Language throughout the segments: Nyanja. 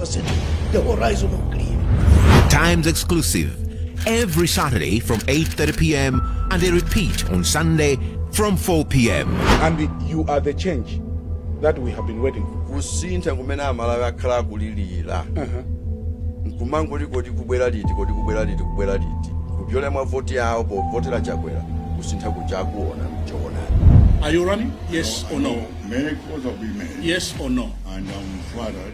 100%. The horizon will clear. Times exclusive. Every Saturday from 8:30 p.m. and they repeat on Sunday from 4 p.m. And you are the change that we have been waiting for. Kusintha kumene amalawi akhala kulilira. Nkumango likoti kubwera liti kupyola mwa voti yawo po votera chakwera kusintha kuchakuona mchona. Are you running? Yes or no? Many calls have been made. Yes or no? And I'm flattered.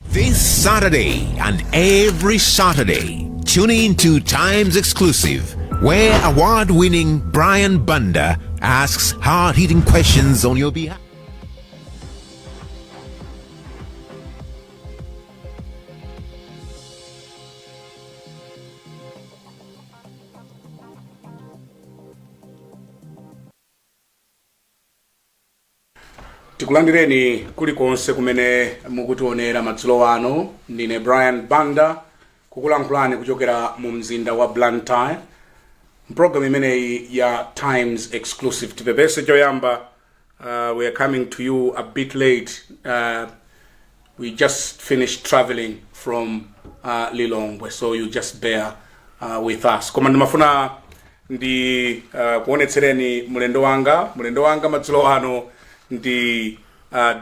This Saturday and every Saturday, tune in to Times Exclusive, where award-winning Brian Bunda asks hard-hitting questions on your behalf. Tikulandireni kulikonse kumene mukutionera madzulo wano. Ndine Brian Bunda kukulankhulani kuchokera mu mzinda wa Blantyre. Program imeneyi ya Times Exclusive. Tipepese choyamba, we are coming to you a bit late. We just finished traveling from Lilongwe, so you just bear with us. Koma ndimafuna ndi kuonetsereni mulendo wanga madzulo wano ndi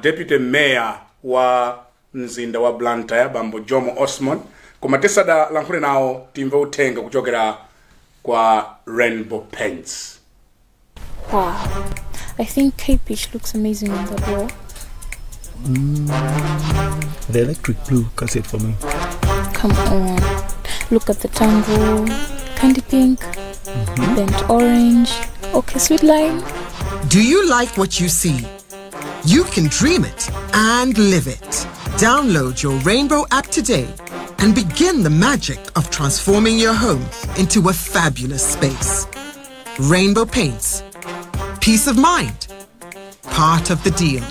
Deputy Mayor wa mzinda wa Blantyre, Bambo Jomo Osman. Koma tesada lankhule nawo timve uthenga kuchokera kwa Rainbow Paints. Wow, I think K-Pitch looks amazing on the wall. The electric blue cuts it for me. Come on, look at the tango, candy pink, burnt orange, okay, sweet lime. Do you like what you see? You can dream it and live it. Download your Rainbow app today and begin the magic of transforming your home into a fabulous space. Rainbow Paints. Peace of mind. Part of the deal.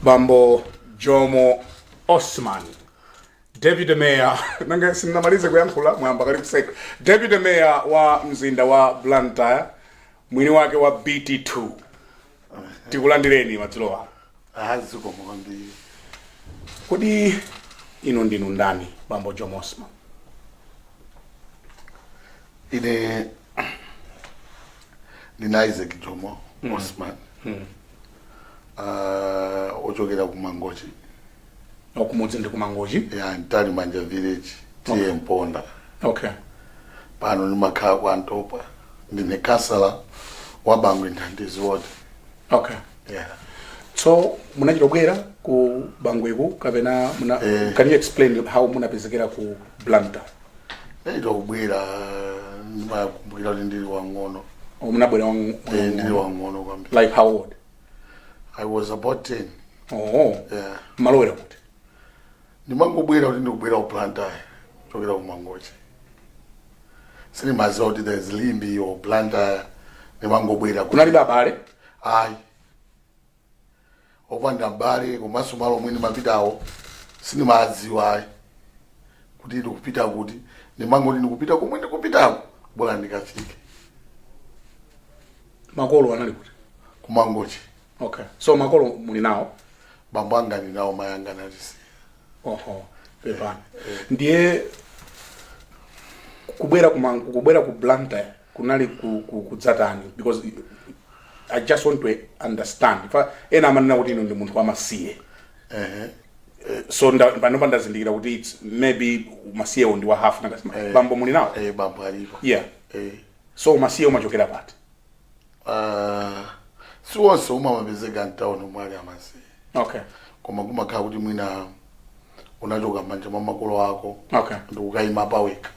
Bambo Jomo Osman, Deputy Mayor, nanga sinamalize kuyankhula mwamba kali kuseka. Deputy Mayor wa mzinda wa Blantyre, mwini wake wa BT2. Tikulandireni madzulo wa. Ahazuko mwambi. Kodi ino ndinu ndani, Bambo Jomo Osman? Ine Isaac Jomo Osman. Ochokera kumangochi. Okumudzi ndi kumangochi? Ya ntali manja village, tiye Mponda. Okay. Pano ndimakhala kwa Ntopa. Ndine kasala wa Bangwe Nthandizi Ward. Okay. Yeah. So munachitobwera ku Bangweku kapena can you explain how munapezekera ku Blantyre? Nditobwera ndimakumbukira kuti ndili wang'ono. Munabwera ndili wang'ono kwambiri. Like how old? I was about 10. Oh. Yeah. Malowera kuti? ndimangobwera kuti ndikubwera kuplantayo chokera kumangochi sinimaziwa kuti there's limbi or plantayo ndimangobwera kunalibe abale ayi opanda mbale komanso malo omwe ndimapitawo sinimaziwa ayi kuti ndikupita kuti ndimangoti ndikupita komwe ndikupitako bora ndikafike. Makolo anali kuti kumangochi. Okay, so makolo muli nawo? Bambo anga ni nawo, mayanga nalisi. Oho, pepani. Ndiye kubwera ku Blantyre kunali kudzatani, because I just want to understand. If ena amanena kuti ino ndi munthu wamasiye. So panopa ndazindikira kuti it's maybe masiye ndi wa half nakasima. Bambo muli nawo? Bambo alipo. Yeah. So masiye umachokera pati? Siwonse umamapezeka ntawuno mwali amasiye. Okay. Koma kumakhala kuti mwina unachoka manja mwa makolo ako. Okay. Ndikukayima paweka.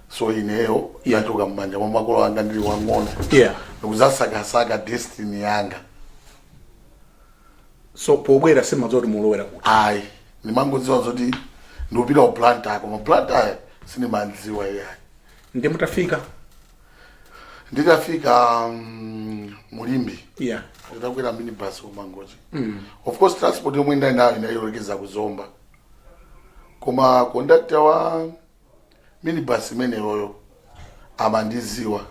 So ineyo nachoka manja mwa makolo anga ndili wang'ono. Yeah. Ndikuzasaka destiny yanga. So pobwera simazoti mulowera kuti? Ayi, ndimangodziwa zoti ndikupita ku Blantyre, koma Blantyre sinimadziwa iyayi. Ndi mutafika? Ndikafika Mulimbi. Yeah. Nditakwera minibus kumangochi. Of course transport yomwe ndinayo inayorekeza kuzomba. Koma conductor wa minibus imene yoyo amandiziwa.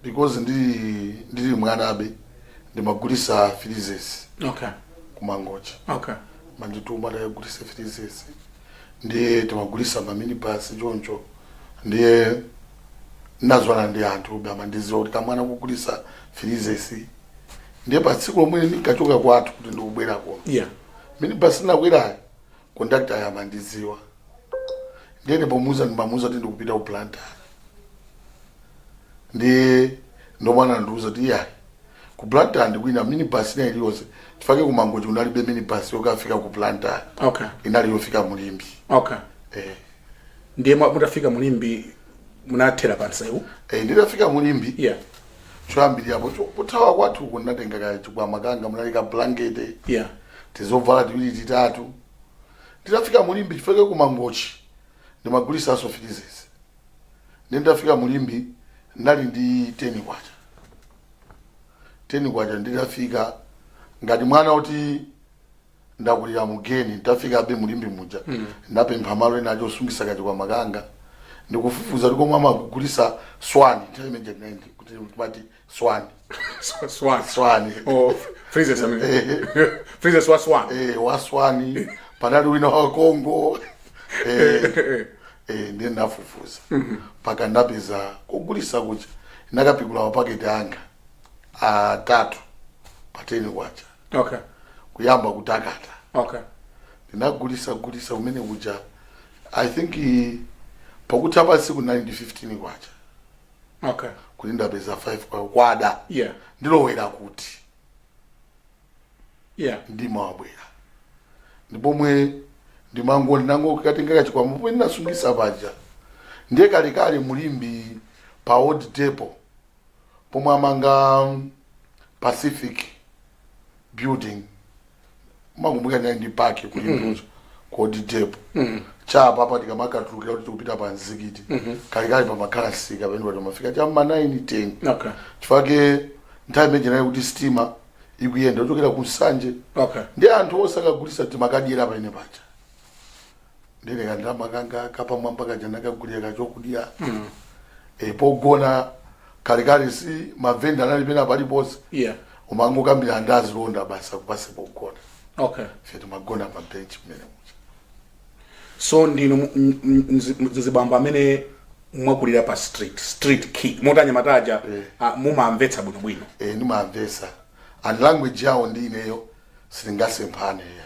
Because ndili mwanabe ndimagulisa freezers. Okay. Kumangochi. Okay. Mandituma ndayagulisa freezers. Ndiye timagulisa ma minibus choncho. Ndiye nazwana ndi anthu bamandiziwa kuti kamwana kugulisa freezers. Ndiye patsiku lomwe ndikachoka kwathu kuti ndikubwera kuno. Yeah. Minibus nakwera conductor yamandiziwa. Ndiye ndipomuza kuti ndikupita ku Blantyre. Ndiye ndomwana ndiuza kuti iyayi ku Blantyre ndikuina minibus ina iliyonse tifake kumangochi unalibe minibus yokafika ku Blantyre. Okay. Inali yofika Mulimbi. Okay. Ndiye mutafika Mulimbi munathera pansewu? Nditafika Mulimbi. Yeah. Choyambirira apo kuthawa kwathu kunatenga ka chikwama kanga munalika blanket. Yeah. Tizovala tiwiri titatu. Nditafika Mulimbi tifike kumangochi ndimagulisa aso freezers. Nditafika Mulimbi ndali ndi 10 kwacha. 10 kwacha nditafika ngati mwana kuti ndakulira mugeni nditafika abe Mulimbi muja. Ndapempha malo ena achosungisa kati kwa makanga. Ndikufufuza kuti komwe amagulisa swani timeje 90 kuti timati swani. Swani. Oh, freezers freezers wa swani. Wa swani. Panali wina wa Kongo. Ndiye ndafufuza. Paka ndapeza kugulisa kucha. Nakapikula mapaketi anga 3 pateni kwacha. Okay. Kuyamba kutakata. Okay. Ndinagulisa umene kucha. I think pakuti apa siku 9:15 kwacha. Okay. Kuti ndapeza 5 kwa kwada. Yeah. Ndilowera kuti. Yeah. Ndima wabwera. Ndipomwe ndimango ndinango katenga chikwama pomwe ndinasungisa paja. Ndiye kalikali Mulimbi pa Old Depot. Pomwe amanga Pacific building. Makumbuka ndi park kulimbuzo ku Old Depot. Chapa apa tikamakatulukira kuti kupita pa Nzikiti. Kalikali pa makalasi kapendo kuti mafika chamma 9:10. Okay. Chifake nthawi imene nayo kuti steamer ikuyenda kuchokera ku Nsanje. Okay. Ndi anthu osakagulisa timakadira paine pacha. Ndine kandama kanga kapa mwamba kajana kagulira kachokudya. Pogona kalikali si mavenda nali pena paliponse. Yeah. Umango kambira andazi londa basa kupase pogona. Okay. Fetu magona pa bench mene. So ndino zibamba amene mwakulira pa street kid motanya mataja mumamvetsa bwino. Nimamvetsa. And language yawo ndi ineyo silingasemphane ya.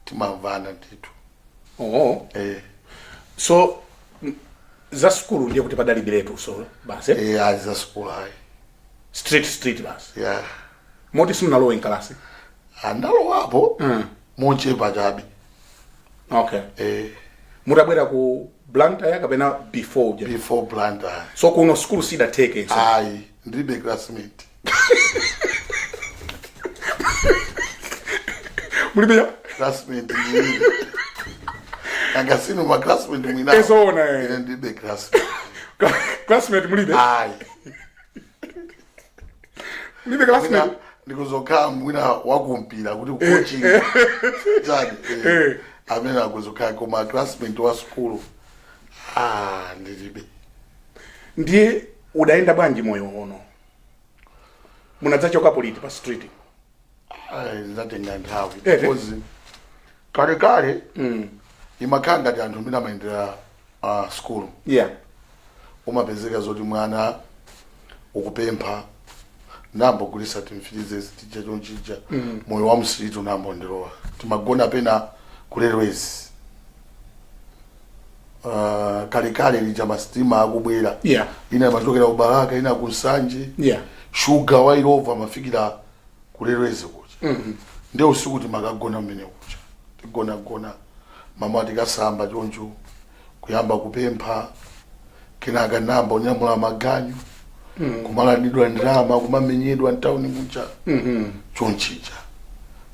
Timamvana nditu. Oh. So za school ndiye kuti padali biletu so basi. Za school hai. Street basi. Yeah. Moti simnalowa in class. Andalowapo. Monchepa chabe. Okay. Mutabwera ku Blantyre kapena before Blantyre. So kuno school sida take so. Ayi, ndibe classmate. Mulibe classmate ni angasino ma classmate mwina Ezona ine ndibe classmate classmate mulibe ai mulibe classmate ndikuzokaa mwina wakumpira kuti coaching jani amena kuzokaa koma classmate wa school ndilibe. Ndiye udaenda bwanji moyo uno munadzachoka politi pa street ndatenga nthawi because kale imakanga ndi anthu mbina maendera school umapezeka zoti mwana ukupempha nambo kulisa timfilize tija chonchija moyo wa msiritu nambo ndirowa timagona pena kulelwezi kale lija mastima akubwera ina machokera ubaraka ina kusanje sugar wailova mafikira kulelwezi kuja ndio usiku timakagona mmene kuja tigona mama tikasamba choncho kuyamba kupempha kenaka namba unyamula maganyu kumalanidwa ndrama kumamenyedwa ntawuni kuja chonchija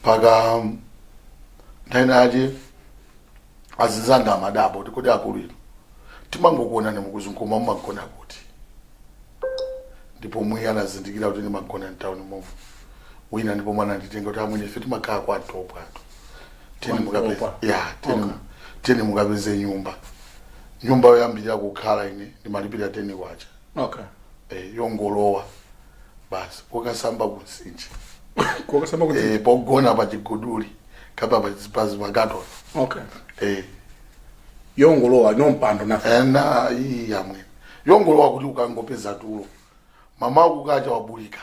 paka ndainaje azizanga amadabo tikodi akuliro timangokuona nemukuzunguma mumagona kuti ndipo mwe anazindikira kuti ndimagona ntawuni momo wina ndipo mwana nditenga kuti amwene ife timakhala kwa topo ato teni mukapeze nyumba yoyambirira kukhala ine ndimalipira 10 kwacha yongolowa basi kokasamba kunsinje pogona pachiguduli kapa pazipazi magato yongolowa nompando na iyi yamwe yongolowa kuti ukangopeza tulo mama akukacha wabulika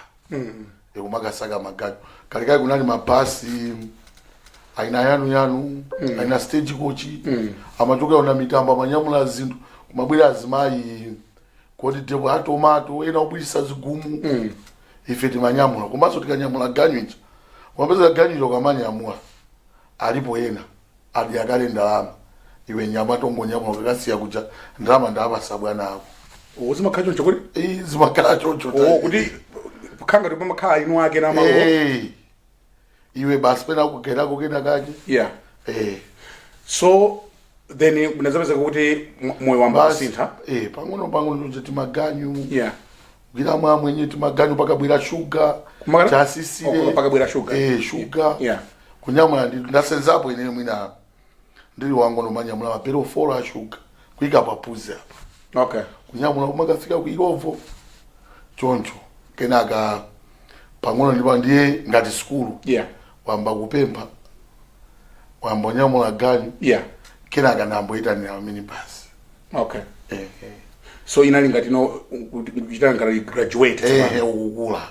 ekumakasaka magato kalikali kunali mabasi aina yanu aina stage coach amachokera una mitambo amanyamula zinthu kumabwera azimayi kodi ndipo atomato ena ubwisa zigumu ife timanyamula komanso tikanyamula ganyu wapeza ganyu kamanyamula alipo ena adi akale ndalama iwe nyama tongonyamula kakasiya kuja ndalama ndapasa bwana ako uzimakhala choncho kuti zimakhala choncho kuti khanga ndipo makhala inu ake na malo iwe basi pena kugerako kena kaje so then unazapeza kuti moyo wamba sintha pang'ono nje timaganyu gwira mwenye timaganyu pakabwira sugar chasisire pakabwira sugar sugar kunyamula ndasenzapo ine mwina ndili wangu nomanyamula mapero fora sugar kuika papuzi apa kunyamula kumakafika kuirovo choncho kenaka pang'ono ndipo ndiye ngati skulu wamba kupempha wamba nyamula ganyu kenaka namboita ni minibus so inali ngati no kuchita ngati graduate ukula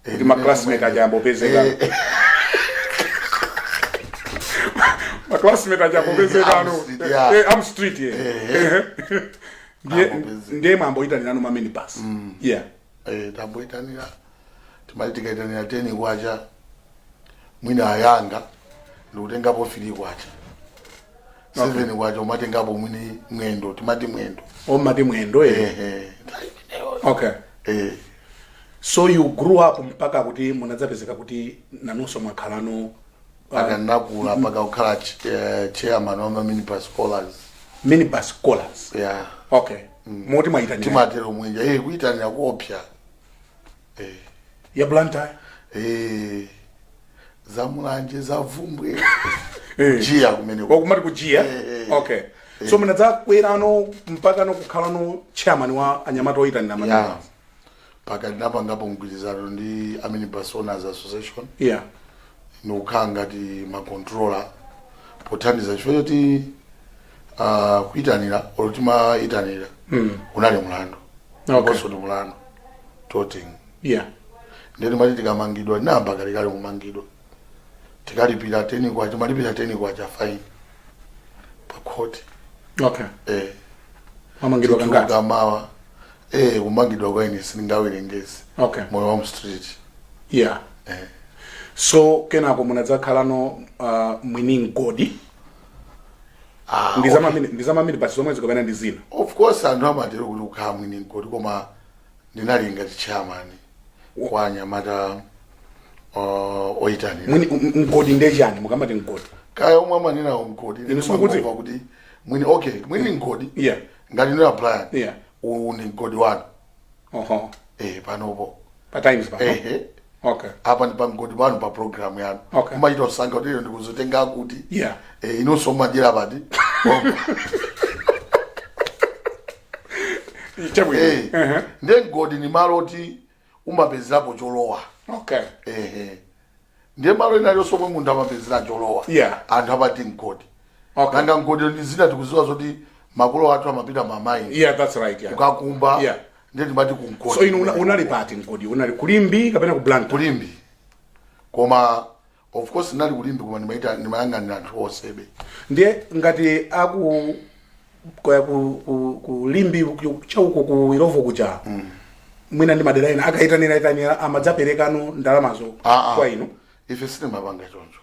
kuti ma classmate ajambo pezeka ma classmate ajambo pezeka no am street ndiye mamboita ni nanu ma minibus tamboita ni timalitika itani 10 kwacha mwina ayanga ndikutengapo 3 kwacha 7 kwacha umatengapo mwini mwendo timati mwendo mati mwendo so you grew up mpaka kuti munadzapezeka kuti nanunso mwakhalano akanakula paka ukhala chairman wa minibus scholars moti mwaitani timatero mwenja kuitanira kuopsa ya Blantyre zamulanje zavumbwe jia kumene kumati kujia so munadza kwerano mpaka no kukhalano chairman wa anyamata oyitanira manana paka ndinapangapo mgwirizano ndi Minibus Owners Association nokanga ti ma controller pothandiza chifukwa kuti kuitanira olutima itanira unali mulando koso ndi mulando toting ndeni mali tikamangidwa namba kalikali kumangidwa tikalipira 10 kwacha malipira 10 kwacha fine pa court mamangidwa kangati kamawa kumangidwa kwa ine sindingawelengezi moyo wa street so kenako munadzakhalano mwini ngodi ndizama minibus zomwe zikapena ndi zina of course anthu amatero kuti ukhala mwini ngodi koma ndinalinga chairman kwa anyamata oitani mwini mgodi ndechani mukamati mgodi kaya omwe amanena mgodi Inosungudziwa kuti mwini okay mwini mgodi yeah ngati no Brian yeah uni mgodi wanu panopo pa times pa okay apa ndi pa mgodi wanu pa program yanu okay kumachita usanga kuti ndikuzotenga kuti yeah inosoma jera pati ndiye mgodi ni malo oti umapezerapo cholowa okay ndiye malo inali somwe munthu amapezera cholowa yeah anthu amati mgodi okay nanga mgodi ndi zina tikuziwa zoti makolo athu amapita mamaini yeah that's right yeah kukakumba yeah ndiye timati ku mgodi so ino unali pati mgodi unali kulimbi kapena ku Blantyre kulimbi koma of course nali kulimbi koma nimayang'anira anthu osebe ndiye ngati aku kulimbi chauko ku Irovo kuja mwina ndi madera ena akaitanira amadzaperekano ndalamazo kwa ino ife sitimapanga choncho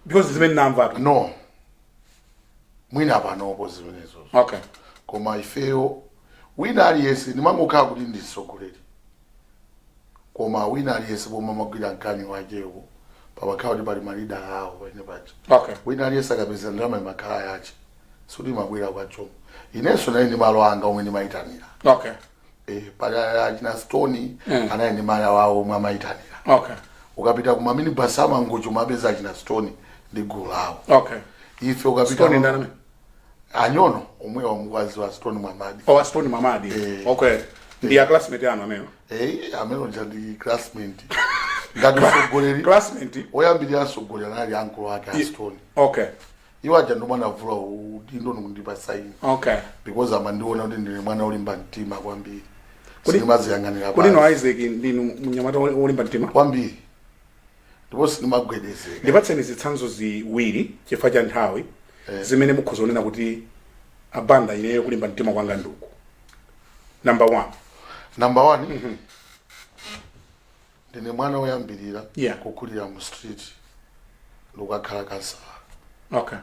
because zimene namva no mwina apanopo zimenezo okay koma ifeyo wina aliyese nimangokhala kuti ndisogoleri koma wina aliyese pomwe amagwira mkani wachewo pamakhala kuti pali malida awo pene pacha okay wina aliyese akapeza ndalama imakhala yache suti mabwera kwa Jomo inenso nayi ndi malo anga omwe ndimayitanira okay pali achina Stone anayi ndi malo awo omwe amayitanira okay ukapita kuma mini basama ngocho mapeza achina Stone ndi gulu lawo okay ife ukapita Stone ndana anyono omwe wamukwazi wa Stone Mamadi Stone Mamadi okay ndi ya classmate anu ameno ameno ndi classmate ngati sogoleri classmate oyambirira sogoleri anali uncle wake a Stone okay iwaja ndo mwana vula udindo ndipa sign okay because amandiona kuti ndine mwana olimba mtima kwambiri sinimaziyang'anira kuli no Isaac ndinu munyamata olimba mtima kwambiri ndipo sinimagwedeze ndipatseni zitsanzo ziwiri chifukwa cha nthawi zimene mukhoza kunena kuti abanda ineyo kulimba mtima kwanga nduku number 1 ndine mwana oyambirira kukulira mu street ndikakhala kasala okay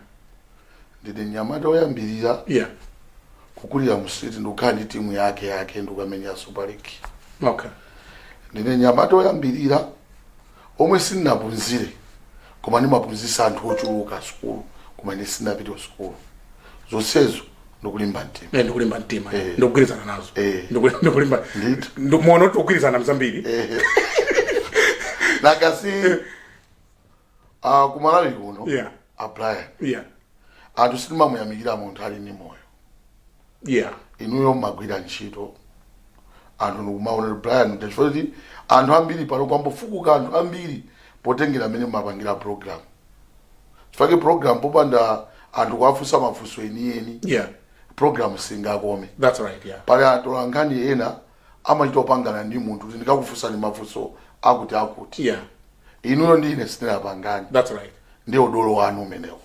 ndine nyamata oyambirira kukulira mu street ndikukhala ndi timu yake ndikamenya Super League okay ndine nyamata oyambirira omwe sinaphunzire koma ndimaphunzitsa anthu ochuluka sukulu koma ine sinapita sukulu zonsezo ndikulimba mtima ndikulimba mtima ndikugwirizana nazo ndikulimba ndikuona kuti ukugwirizana mzambiri nakasi kumalawi kuno Brian anthu sitimamuyamikira munthu ali ndi moyo inuyo mmagwira ntchito anthu ndikumaona Brian ndachifukwa kuti anthu ambiri pano kwambofukuka anthu ambiri potengera amene mmapangira program chifukwa program popanda anthu kuwafunsa mafunso enieni program singakome that's right pali atolankhani ena amachita opangana ndi munthu kuti ndikakufunsani mafunso akuti inuyo ndine sitinapangani that's right ndi udolo wanu umenewo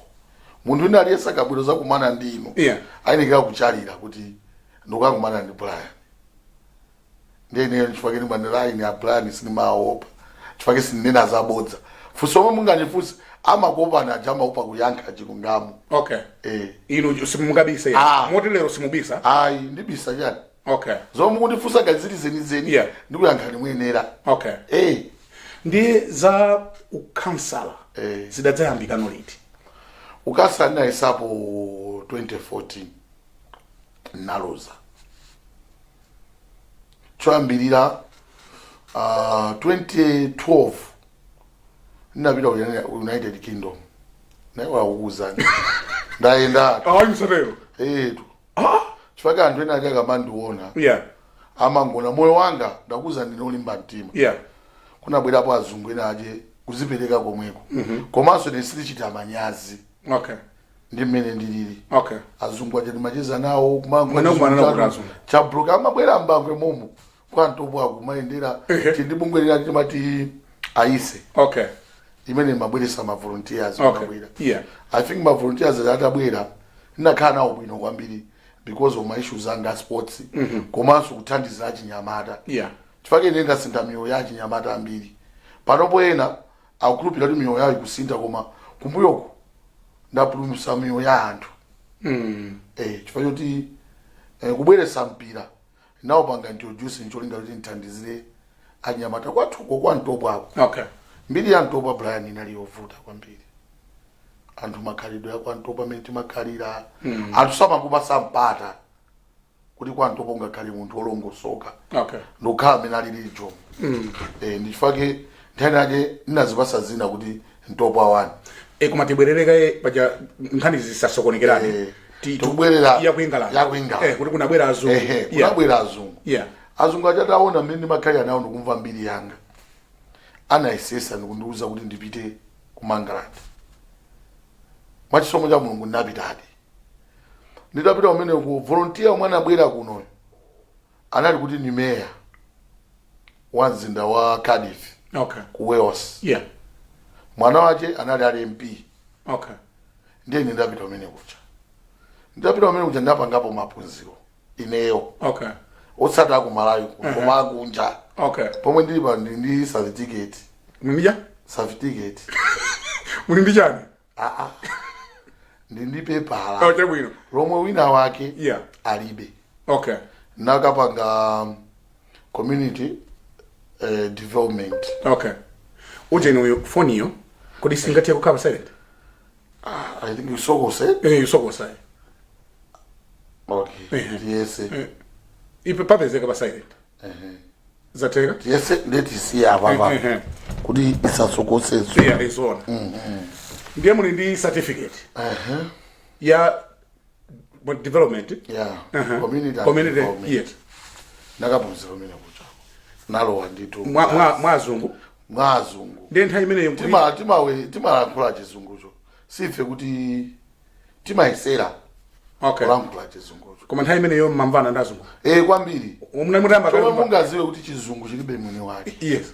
munthu ina aliyese akabwera zakumana ndi inu ayenekera kuchalira kuti ndikukakumana ndi Brian ndiye chifukwa kuti bandera ine a Brian sinimaopa chifukwa sinena zabodza funso omwe mungandifunse amakopana ajamaopa kuyankha chilungamo okay inu simungabise motelero simubisa ndibisa chani okay zomwe mundifunsa ngazili zenizeni ndikuyankha nimwenera okay ndi za ukansala zidadzayambikano liti ukansala ndinayisapo 2014 naloza choyambirira 2012 ndinapita ku United Kingdom nayiwauza ndayenda msatero chifukwa anthu ena ati akamandiona amangona moyo wanga ndakuza ndine olimba mtima kunabwerapo azungu ena aje kuzipereka komweko komanso ine sitichita manyazi ndi mmene ndilili azungu aje ndimacheza nawo kumango chabruka amabwera mbangwe momo kwantopo akumayendera tindibungwerera timati aise imene mabweresa ma volunteers mabwera I think ma volunteers atabwera ndinakhala nawo bwino kwambiri because of my issues anga sports komanso kuthandiza achinyamata chifukwa ine ndasintha miyoyo ya achinyamata ambiri panopo ena akukhulupirira kuti miyoyo yawo ikusintha koma kumbuyoko ndapulumutsa miyoyo ya anthu chifukwa choti kubweresa mpira nawo panga introduce ncholinga kuti ndithandizire anyamata kwathuko kwa Ntobo ako. Okay. Mbiri ya Ntobo Brian inali yovuta kwambiri. Anthu makhalidwe kwa Ntobo amene timakhalira. Anthu samakupa sampata. Kuti kwa Ntobo ungakhale munthu olongosoka. Okay. Ndokhala amene alili Jomo. Ndifake nthanaje ndinazipasa zina kuti Ntobo awani. Koma tibwerereka paja nkhani zisasokonekerane. Tubwerera ya kuingala. Kuti kunabwera azungu. Kunabwera azungu. Yeah. Azungu achataona mmene ndimakhalira nawo ndikumva mbiri yanga. Anayesesa ndikundiuza kuti ndipite ku Mangalande. Mwachisomo cha Mulungu ndinapitadi. Nditapita umene ku volunteer omwe anabwera kuno. Anali kuti ni mayor wa mzinda wa Cardiff. Okay. Ku Wales. Yeah. Mwana wache anali ali MP. Okay. Ndiye ndapita umene kucha. Ndapita umene kucha ndapangapo maphunziro ineyo. Okay. Otsata ku Malawi koma akunja. Okay. Pomwe ndilipa ndi certificate. Mumija? Certificate. Mulimbi chani? Ndi paper. Okay, bwino. Lomwe wina wake Yeah. alibe. Okay. Nakapanga community development. Okay. Uje no phone yo. Kodi singati yakukaba silent? I think you so said. You so say. Okay. Yes. Ipe papa zeka silent. Zateka? Yes, let us see ababa. Kudi isasokose. Yeah, is on. Ndiye muli ndi certificate. Ya development. Yeah. Community development. Yes. Nakaphunzira umene kucha. Nalo ndithu. Mwazungu. Mwazungu. Ndiye nthawi imene timalankhula chizungucho. Sife kuti timayesera. Okay. Kulankhula chizungucho. Koma nthawi imene yo mamvana ndazungu. Kwambiri. Munamutamba kama mungaziwe kuti chizungu chilibe mwini wake. Yes.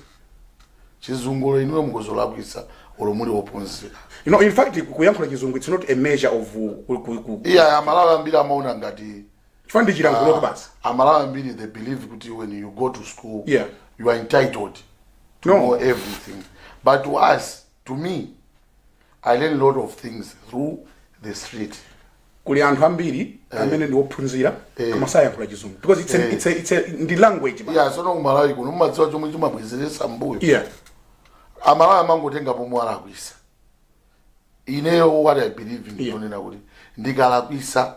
Chizungu ino mukuzolabwisa olomuli wophunzira. You know, in fact, kuyankhula chizungu, it's not a measure of yeah, amalawi ambiri amaona ngati chifandi chilankhulo basi. Amalawi ambiri they believe kuti when you go to school, yeah, you are entitled to know everything. But to us, to me, I learn a lot of things through the street. Kuli anthu ambiri amene ndi wophunzira koma sayankhula chizungu because it's a the language. Yeah, so no Malawi kuno mumadziwa chomwe chimabwezeresa mbuyo. Yeah. Amalawi amangotenga pomwe alakwisa. Ineyo what I believe in ndonena kuti ndikalakwisa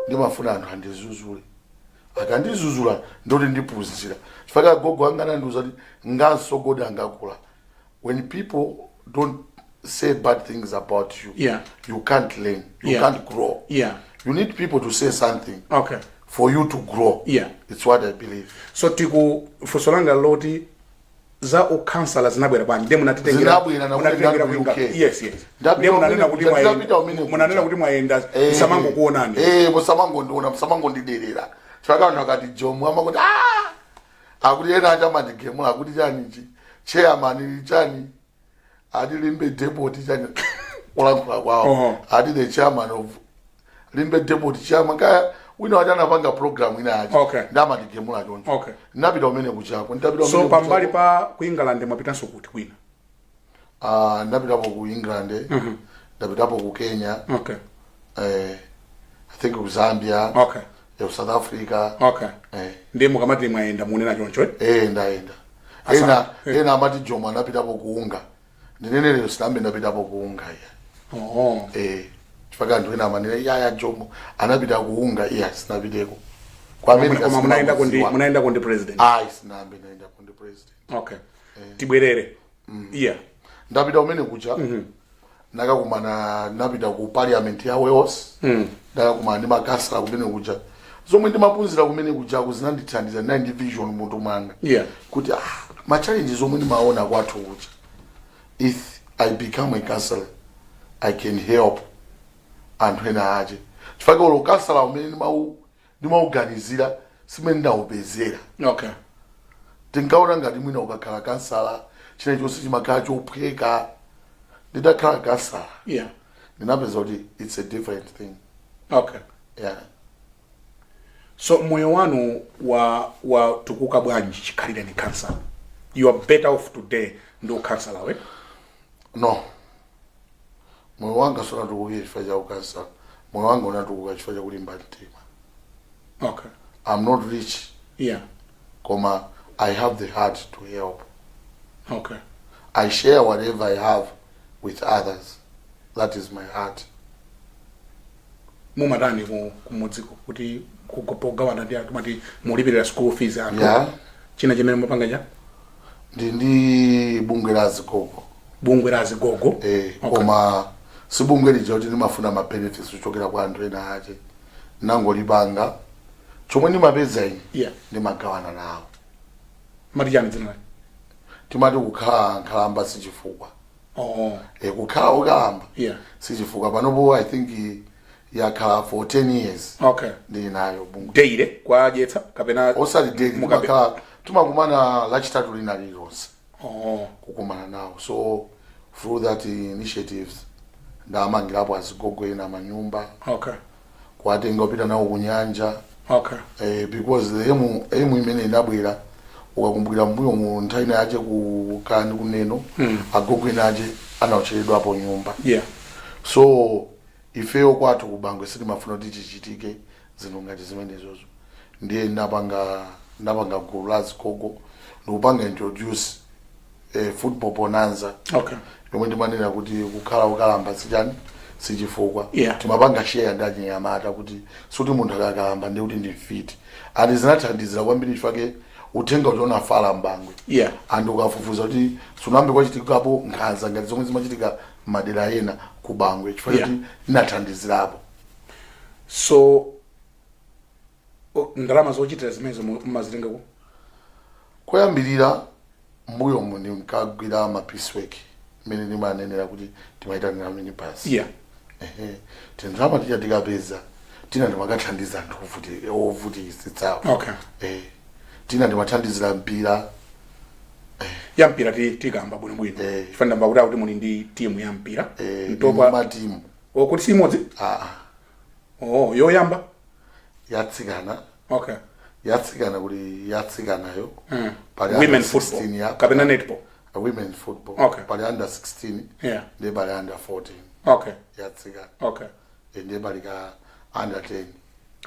ndimafuna anthu andizuzule. Akandizuzula ndoti ndiphunzira. Chifukwa gogo anga anandiuza kuti ngasogoda angakula. When people don't say bad things about you, yeah, you can't learn, you can't grow. Yeah. You need people to say something. Okay. For you to grow. Yeah. It's what I believe. So tiku fusolanga loti za o councilor zinabwera bwanji ndemu natitengera kuinga. Yes. Ndemu nanena kuti munanena kuti mwaenda samango kuonani. Musamango ndiona musamango ndiderera. Chaka nakati Jomo amakuti akuti yena achama ndigemu akuti chani chairman chani ati limbe deputy chani olankhula kwawo ati the chairman of limbe deputy chairman kaya wina wajana panga program ina aje. Okay. Ndama ndigemula choncho. Okay. Ndapita umene kuchako. So pambali pa ku England mwapitanso kuti kwina. Ndapitapo ku England. Ndapitapo ku Kenya. Okay. I think ku Zambia. Okay. South Africa. Okay. Ndiye mukamati mwaenda munena choncho. Ndaenda. Ena amati Jomo ndapitapo kuunga. Ndinenele sitambe ndapitapo kuunga ya. Chifukwa nthu ena amanena ya Jomo anapita kuunga sinapiteko. Kwa America munaenda kondi president. Sinambe naenda kondi president. Okay. Tibwerere. Yeah. Ndapita umene kucha. Nakakumana ndapita ku parliament ya Wales. Ndakakumana ndi makasala kumene kucha. Zomwe ndimaphunzira kumene kucha kuzinandithandiza ndi vision munthu mwanga. Yeah. Kuti ma challenges zomwe ndimaona kwathu kucha. If I become a counselor, I can help anthu ena aje. Chifukwa lo counselor umene ndimauganizira simene ndaupezera. Okay. Tinkaona ngati mwina ukakhala counselor chine chonse chimakhala chophweka. Ndidakhala counselor. Yeah. Ndinapeza kuti it's a different thing. Okay. Yeah. So moyo wanu wa tukuka bwanji chikhalira ni cancer. You are better off today ndo cancer lawe? No. Moyo wanga sona tukuye chifukwa cha ukasa. Moyo wanga unatukuka chifukwa cha kulimba mtima. Okay. I'm not rich. Yeah. Koma I have the heart to help. Okay. I share whatever I have with others. That is my heart. Mumatani kumudziko kuti kugopogawana ndi akamati mulipirira school fees anthu. Yeah. China chimene mupanga ja? Ndi bungwe la zigogo. Bungwe la zigogo? Okay. Koma si bungwe lija kuti ndimafuna ma benefits kuchokera kwa anthu ena ache. Nangolipanga. Chomwe ndimapeza ine. Yeah. Ndimagawana nawo. Matijani dzina. Timati kukhala nkhalamba sichifukwa. Oh. Kukhala ukalamba. Yeah. Sichifukwa panopo I think yakhala for 10 years. Okay. Ndinayo bungwe. Deire kwa jetsa kapena osali daily mukakhala tumakumana lachitatu lina lilonse. Oh. Kukumana nawo. So through that initiatives ndamangirapo azigogo ena manyumba. Okay. Kwatenga upita nawo kunyanja. Okay. Because the emu imene inabwera ukakumbukira mbuyo mu nthawi yache kukani kuneno agogo enaje anaocheredwa hapo nyumba. Yeah. So ifeyo kwathu kubangwe sitimafuna kuti chichitike zinthu ngati zimenezozo. Ndiye ndapanga gulu la zigogo ndikupanga introduce football bonanza. Okay. Yomwe ndimanena kuti kukhala ukalamba sichani sichifukwa. Yeah. Timapanga share ndi anyamata kuti suti munthu akakalamba ndi kuti ndi fit. And zinathandizira kwambiri chifake utenga uchiona fala mbangwe. Yeah. And ukafufuza kuti sunambe kwachitikapo nkhanza ngati zomwe zimachitika madera ena kubangwe chifukwa kuti inathandizirapo. So ndalama zochitira zimenezo mmazitenga ku? Koyambirira mbuyo mu ndimkagwira ma piece work imene ndimanenera kuti timaitanira mini pass. Yeah. Tindrama tikapeza tina ndimakathandiza anthu ovutitsawo. Okay. Tina ndimathandizira mpira. Ya mpira tikamba bwinobwino. Chifanda mbakuti kuti muli ndi team ya mpira. Ntopa ma team. Kuti si imodzi? Oh, yoyamba? Yatsikana. Okay. Yatsikana kuti yatsikanayo. Women football. Kapena netball. Women football. Okay. Pali under 16. Yeah. Ndi pali under 14. Okay. Yatsikana. Okay. Ndi pali ka under 10.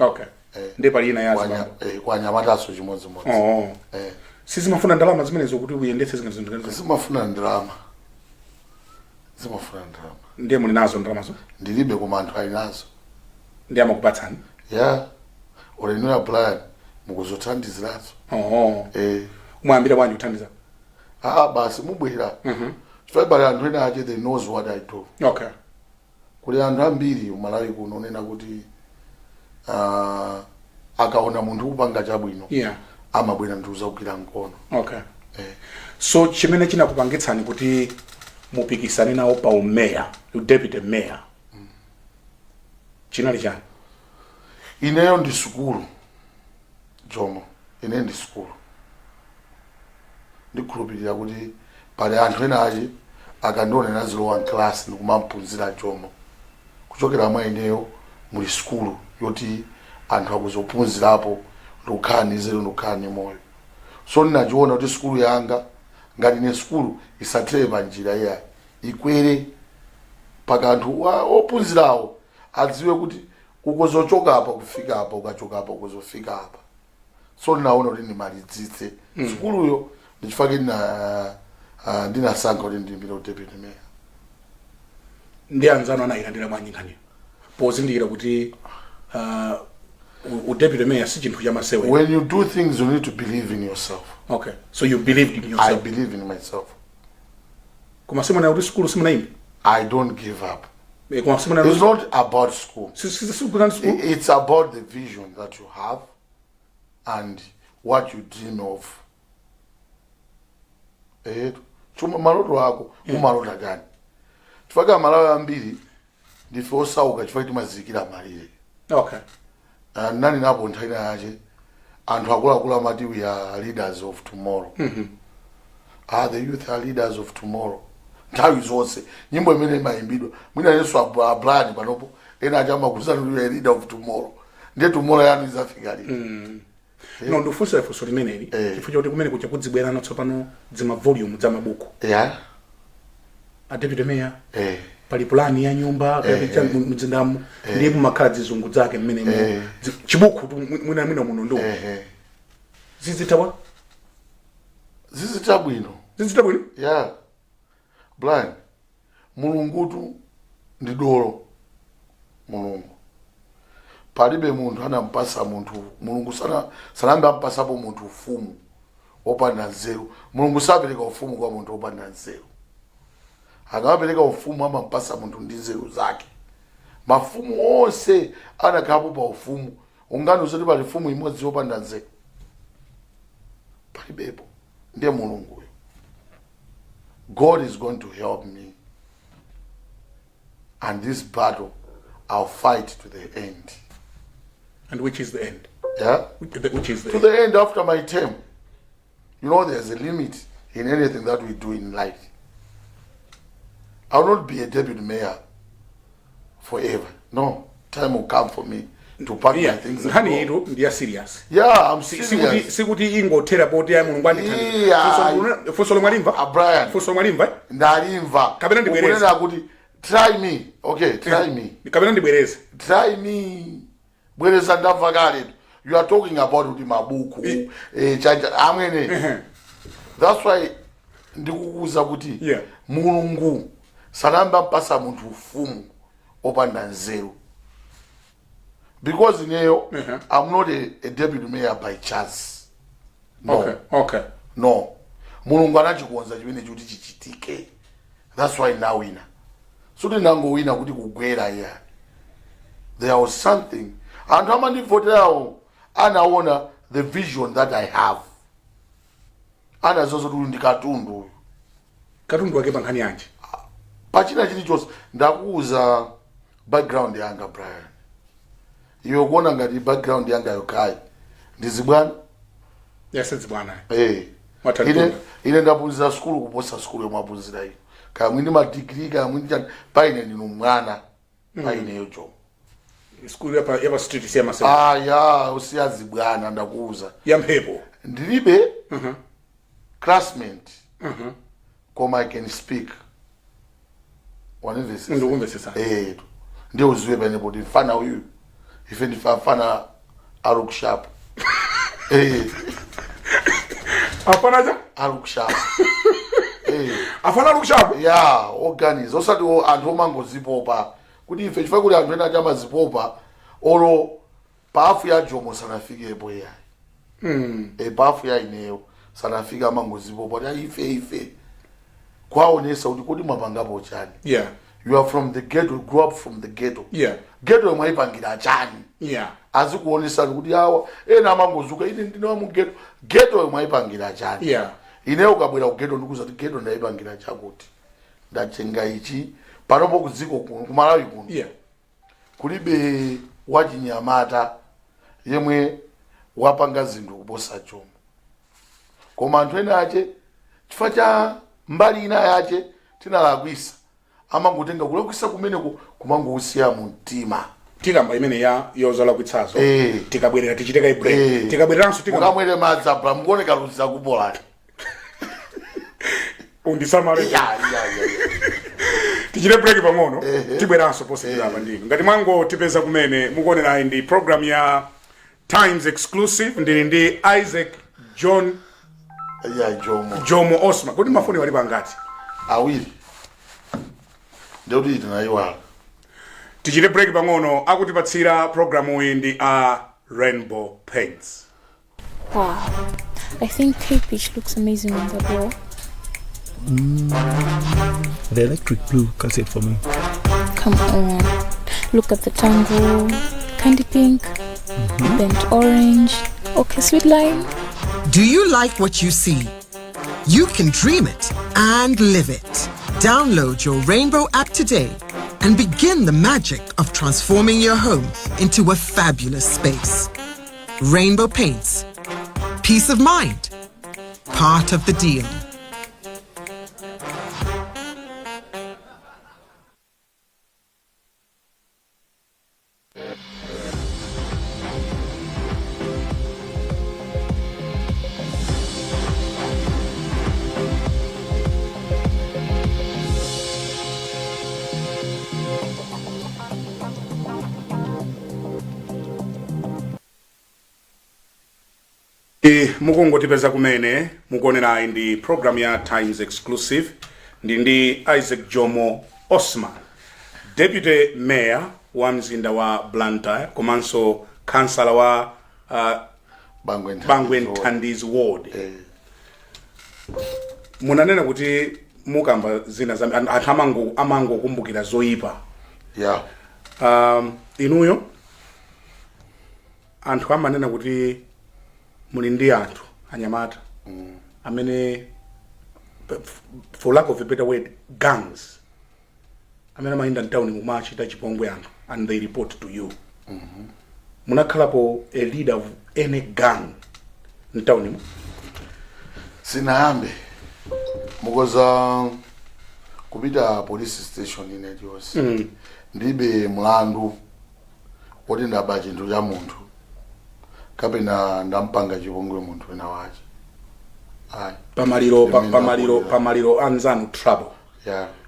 Okay. Ndi pali ina yazi. Kwa nyamataso chimodzimodzi. Oh. Sisi mafuna ndalama zimenezo kuti uyendetse zinthu ngati zimafuna ndalama. Ndiye muli nazo ndalama zo? Ndilibe koma anthu ali nazo. Ndiye amakupatsani? Yeah. Olenera plan mukuzothandizirazo. Oh. Mwambira bwanji kuthandiza? Basi mubwera. Chifukwa pali anthu ena ache they knows what I do. Okay. Kuli anthu ambiri umalawi kuno nena kuti akaona munthu kupanga chabwino. Yeah. Amabwera ndiuza kugwira mkono. Okay. So chimene chinakupangitsani kuti mupikisane nawo pa umeya, deputy mayor. Chinali chani? Ineyo ndi sukulu. Jomo, ine ndi sukulu. Ndikhulupirira kuti pali anthu ena ache akandiona nazilowa class ndikumamphunzira Jomo. Kuchokera mwa ineyo muli sukulu yoti anthu akuzophunzirapo lukhani zero lukhani moyo. So ninachiona kuti sukulu yanga ngati ne sukulu isatreva njira ya ikwere pakanthu ophunzirawo adziwe kuti ukozochoka apa kufika apa ukachoka apa ukuzofika apa. So ninaona kuti ndimalizitse sukuluyo ndichifake ndinasankha kuti ndimbire deputy mayor. Ndi anzano anayilandira mwanyinkani pozindikira kuti deputy mayor si chinthu chamasewe. When you do things you need to believe in yourself. Okay. So you believed in yourself? I believe in myself. Kuma simona kuti school simunaimbi? I don't give up. It's not about school. It's about the vision that you have and what you dream of. Chuma maloto wako umalota gani? Chifaka malawi ambiri ndife osauka chifaka timazikira malire. Okay. Nani napo nthawi yache anthu akuluakulu amati we are leaders of tomorrow. The youth are leaders of tomorrow. Nthawi zonse nyimbo imene imayimbidwa mwina Yesu ablani panopo ena achama kuzana we are leader of tomorrow. Ndiye tomorrow yanu izafika lini? No ndofunsa ifunso limeneli chifukwa kuti kumene kucha kudzibwera natsopano dzima volume za mabuku. Yeah. A deputy mayor. Pali plani ya nyumba kapita mzindamu ndiye mumakhala zizungu zake mmene chibuku mwina muno ndo. Zizitawa? Zizita bwino. Zizita bwino? Yeah. Brian, mulungutu ndi dolo. Mulungu. Palibe munthu anampasa munthu. Mulungu sanambe ampasapo munthu ufumu opanda nzeru. Mulungu sapereka ufumu kwa munthu opanda nzeru. Akapereka ufumu amampasa munthu ndi nzeru zake. Mafumu onse anakhapo pa ufumu. Ungani uzoti pali fumu imodzi yopanda nzeru. Palibepo. Ndiye mulungu. God is going to help me. And this battle, I'll fight to the end. And which is the end? Yeah? Which is the to end? the end after my term. You know, there's a limit in anything that we do in life. I will not be a deputy mayor forever. No. Time will come for me to pack my things and Honey, go. they are serious. Yeah, I'm serious. Sikuti ingo therapy ya mulungu andithani. Yeah. Fosolo mwalimva? Brian. Fosolo mwalimva? Ndalimva. Kabena ndibwereze. Ukunena kuti try me. Okay, try me. Kabena ndibwereze. Try me. Bwereza ndamva kale. You are talking about kuti mabuku. Chanja amene. That's why ndikukuza kuti mulungu sanamba mpasa munthu ufumu opanda nzeru. Because I'm not a deputy mayor by chance. No. Okay. No. Mulungu anachikonza chimene kuti chichitike. That's why now wina. So nango wina kuti kugwera ya. There was something. And how many voters anaona the vision that I have. Ana zozo kuti ndikatundu. Katundu wake bankhani yanje. Pachina chilichonse ndakuuza background yanga Brian. Iwe kuona ngati background yanga yokai. Ndizibwana? Yes, it's bwana. Ine ndaphunzira school kuposa school yomwaphunzira iyo. Kamwe ndi madegree kamwe ndi paine ndinu mwana. Paine yojo. School yapa street siyama sema. Ya, usiyazi bwana ndakuuza. Yamphebo. Ndilibe classmate. Koma I can speak. Wanivesi. Ndukumvesesa. Ndio uziwe pene bodi mfana huyu. Ife ndifana arukushapu. Afana ja? Arukushapu. Afana arukushapu? Yeah, organize. Osati anthu omango zipopa. Kuti ife chifukwa kuti anthu ena chama zipopa olo pafu ya Jomo sanafike epo ya. Pafu ya ineyo sanafika mango zipopa. Ya ife. Kwaonesa kuti kodi mwapangapo chani. Yeah. You are from the ghetto, grew up from the ghetto. Yeah. Ghetto mwaipangira chani. Yeah. Azikuonesa kuti awa ena mangozuka ine ndine wa mu ghetto. Ghetto mwaipangira chani. Yeah. Ine ukabwera ku ghetto ndikuza kuti ghetto ndaipangira chakuti. Ndachenga ichi panopo kuziko kumalawi kuno. Yeah. Kulibe wachinyamata yemwe wapanga zinthu kuposa Jomo. Koma anthu ena ache chifukwa cha mbali ina yache tinalakwisa. Amangotenga kulakwisa kumeneko kumangousiya mu mtima. Tikamba imene ya yozala kwitsazo. Tikabwerera tichiteka break. Tikabwereranso tikamba. Mukamwere madzi abra mukuoneka luza kupola. Undisamale. Tichite break pang'ono. Tibweranso posachedwapa ndinu. Ngati mwango tipeza kumene mukuonera ndi program ya Times Exclusive ndili ndi Isaac John Jomo Osman. Kodi mafoni wali pangati? Awiri. Ndio tinaiwala. Tichite break pang'ono akutipatsira program iyi ndi Rainbow Paints. Wow. I think K-Pitch looks amazing on the wall. The electric blue cuts it for me. Come on. Look at the tango. Candy pink. Bent orange. Okay, sweet lime. Do you like what you see? You can dream it and live it. Download your Rainbow app today and begin the magic of transforming your home into a fabulous space. Rainbow Paints. Peace of mind. Part of the deal. mukungotipeza kumene mukuonera ndi program ya Times Exclusive ndi Isaac Jomo Osman, Deputy Mayor wa mzinda wa Blantyre komanso kansala wa Bangwe Nthandizi Ward. Munanena kuti mukamba zina za amango kumbukira zoyipa. Inuyo anthu amanena kuti muli ndi anthu anyamata amene, for lack of a better word, gangs amene amayenda mtown mumachita chipongwe anthu and they report to you. Munakhalapo a leader of any gang mtown? Sinayambe mukoza kupita police station ine yonse ndibe mlandu woti ndaba chinthu cha munthu kapena ndampanga chipongwe munthu wina wache. Pamaliro anzanu trouble.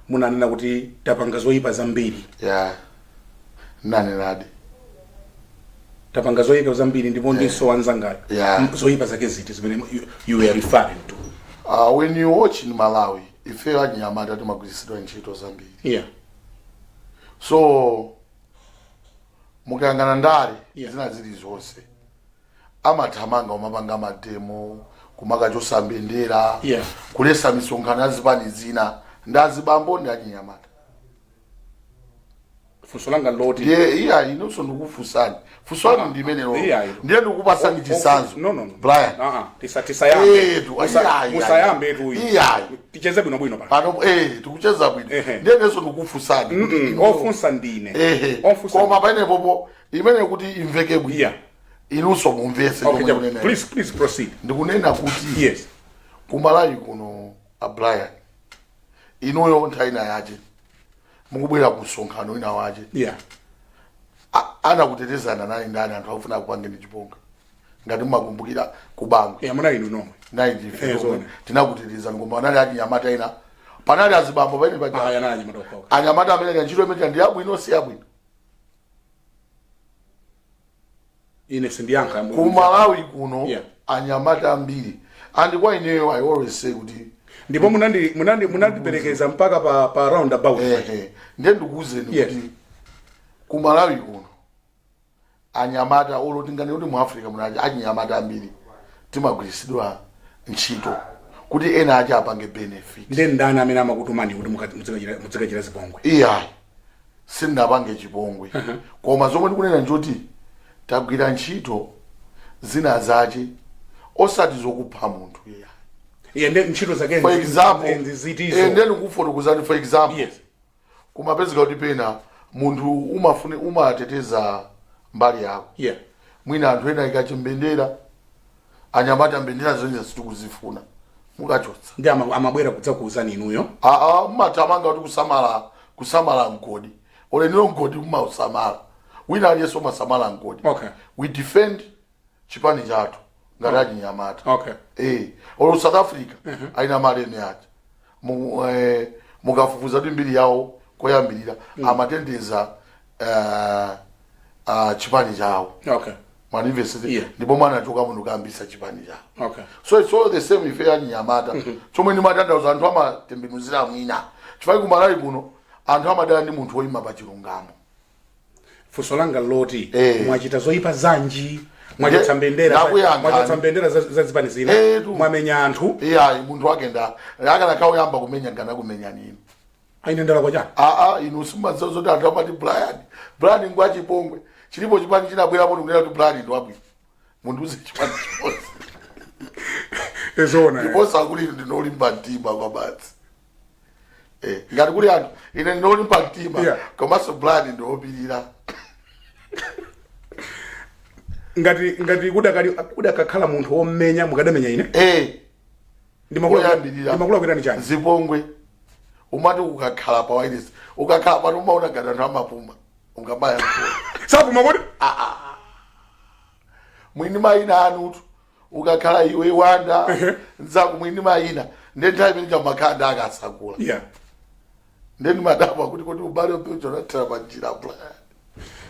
Munanena kuti tapanga zoyipa zambiri. Nanenadi tapanga zoyipa zambiri ndipo ndiso anzangayo. Zoyipa zake ziti zimene you were referring to? When you watch in Malawi, if you are nyamata timagwiritsidwa ntchito zambiri. So mukangana ndale zina zili zonse amathamanga umapanga mademo kumakachosa mbendera kulesa misonkhano azipani zina ndazibambo ndi achinyamata. Fusolanga loti inonso ndikufusani fuswani ndimenelo ndiye ndikupasani chisanzo. Brian musayambe tu ticheze bwino pano tikucheza bwino ndiye neso ndikufusani ofunsa ndine koma pene popo imene kuti imveke bwino inunso mumvese. Please proceed. Ndikunena kuti kumalawi kuno Brian inuyo nthaina yache mukubwera kusonkhano ina wache anakutetezana naye ndani anthu akufuna kupangeni chiponga ngati mumakumbukira kubangwe muna inu nomwe nayi tinakutetezana koma anali achinyamata ina panali azibambo paine paja anyamata amene ntchito imene ndi yabwino si yabwino. Ine sindiyankha kumalawi kuno anyamata ambiri and kwa ineyo I always say kuti ndipo munandiperekeza mpaka pa roundabout. Ndiye ndikuuzeni kuti kumalawi kuno anyamata olotingani kuti mu Africa munaje achinyamata ambiri timagwiritsidwa ntchito kuti ena acha apange benefit. Ndiye ndani amene amakutumani kuti muzikachira zipongwe? Sindinapange chipongwe koma zomwe ndikunena njoti tagwira ntchito zina zache osati zokupha munthu. Ntchito zake for example ndeni kufotokozani for example kumapezeka kuti pena munthu umateteza mbali yako mwina anthu ena ikachimbendera anyamata mbendera zonse sitikuzifuna mukachotsa ndi amabwera kudzakuuzani inuyo mumatamanga kuti kusamala mgodi ole nilo mgodi mumausamala wina aliyense umasamala mgodi. We defend chipani chathu ngati achinyamata. Olo South Africa aina maleme acha mukafufuza kuti mbiri yawo koyambirira amatendeza chipani chawo. Manivesity ndipo mwana choka munthu kambisa chipani chawo. So it's all the same if achinyamata chomwe ndi matandauza anthu amatembenuzira mwina chifukwa kumalawi kuno anthu amadana ndi munthu woyima pa chilungamo. Fusolanga loti mwachita zoyipa zanji mwachotsa mbendera za zipani zina mwamenya anthu munthu wake akanakhauyamba kumenya ngana kumenya nini ainendera kwa chani inu simadziwa zoti anthu amati Brian ngwa chipongwe chilipo chipani chinabwerapo ndikunena kuti Brian ndi wabwino munthu uze chipani chonse ndiponso akuli ndinolimba mtima kwa basi ngati kuli anthu ine ndinolimba mtima komanso Brian ndiwopirira. ngati kudakakhala munthu womenya mukadamenya ine ndimakula kwitani chani zipongwe umati ukakhala pa wireless ukakhala pano umaona ngati anthu amapuma ungabaya sapuma kuti mwini mayina anutu ukakhala iwe wanda nzaku mwini mayina ndiye nthawi imene chamakanda akasakula ndeni madaba kuti ubale upecho natira panjira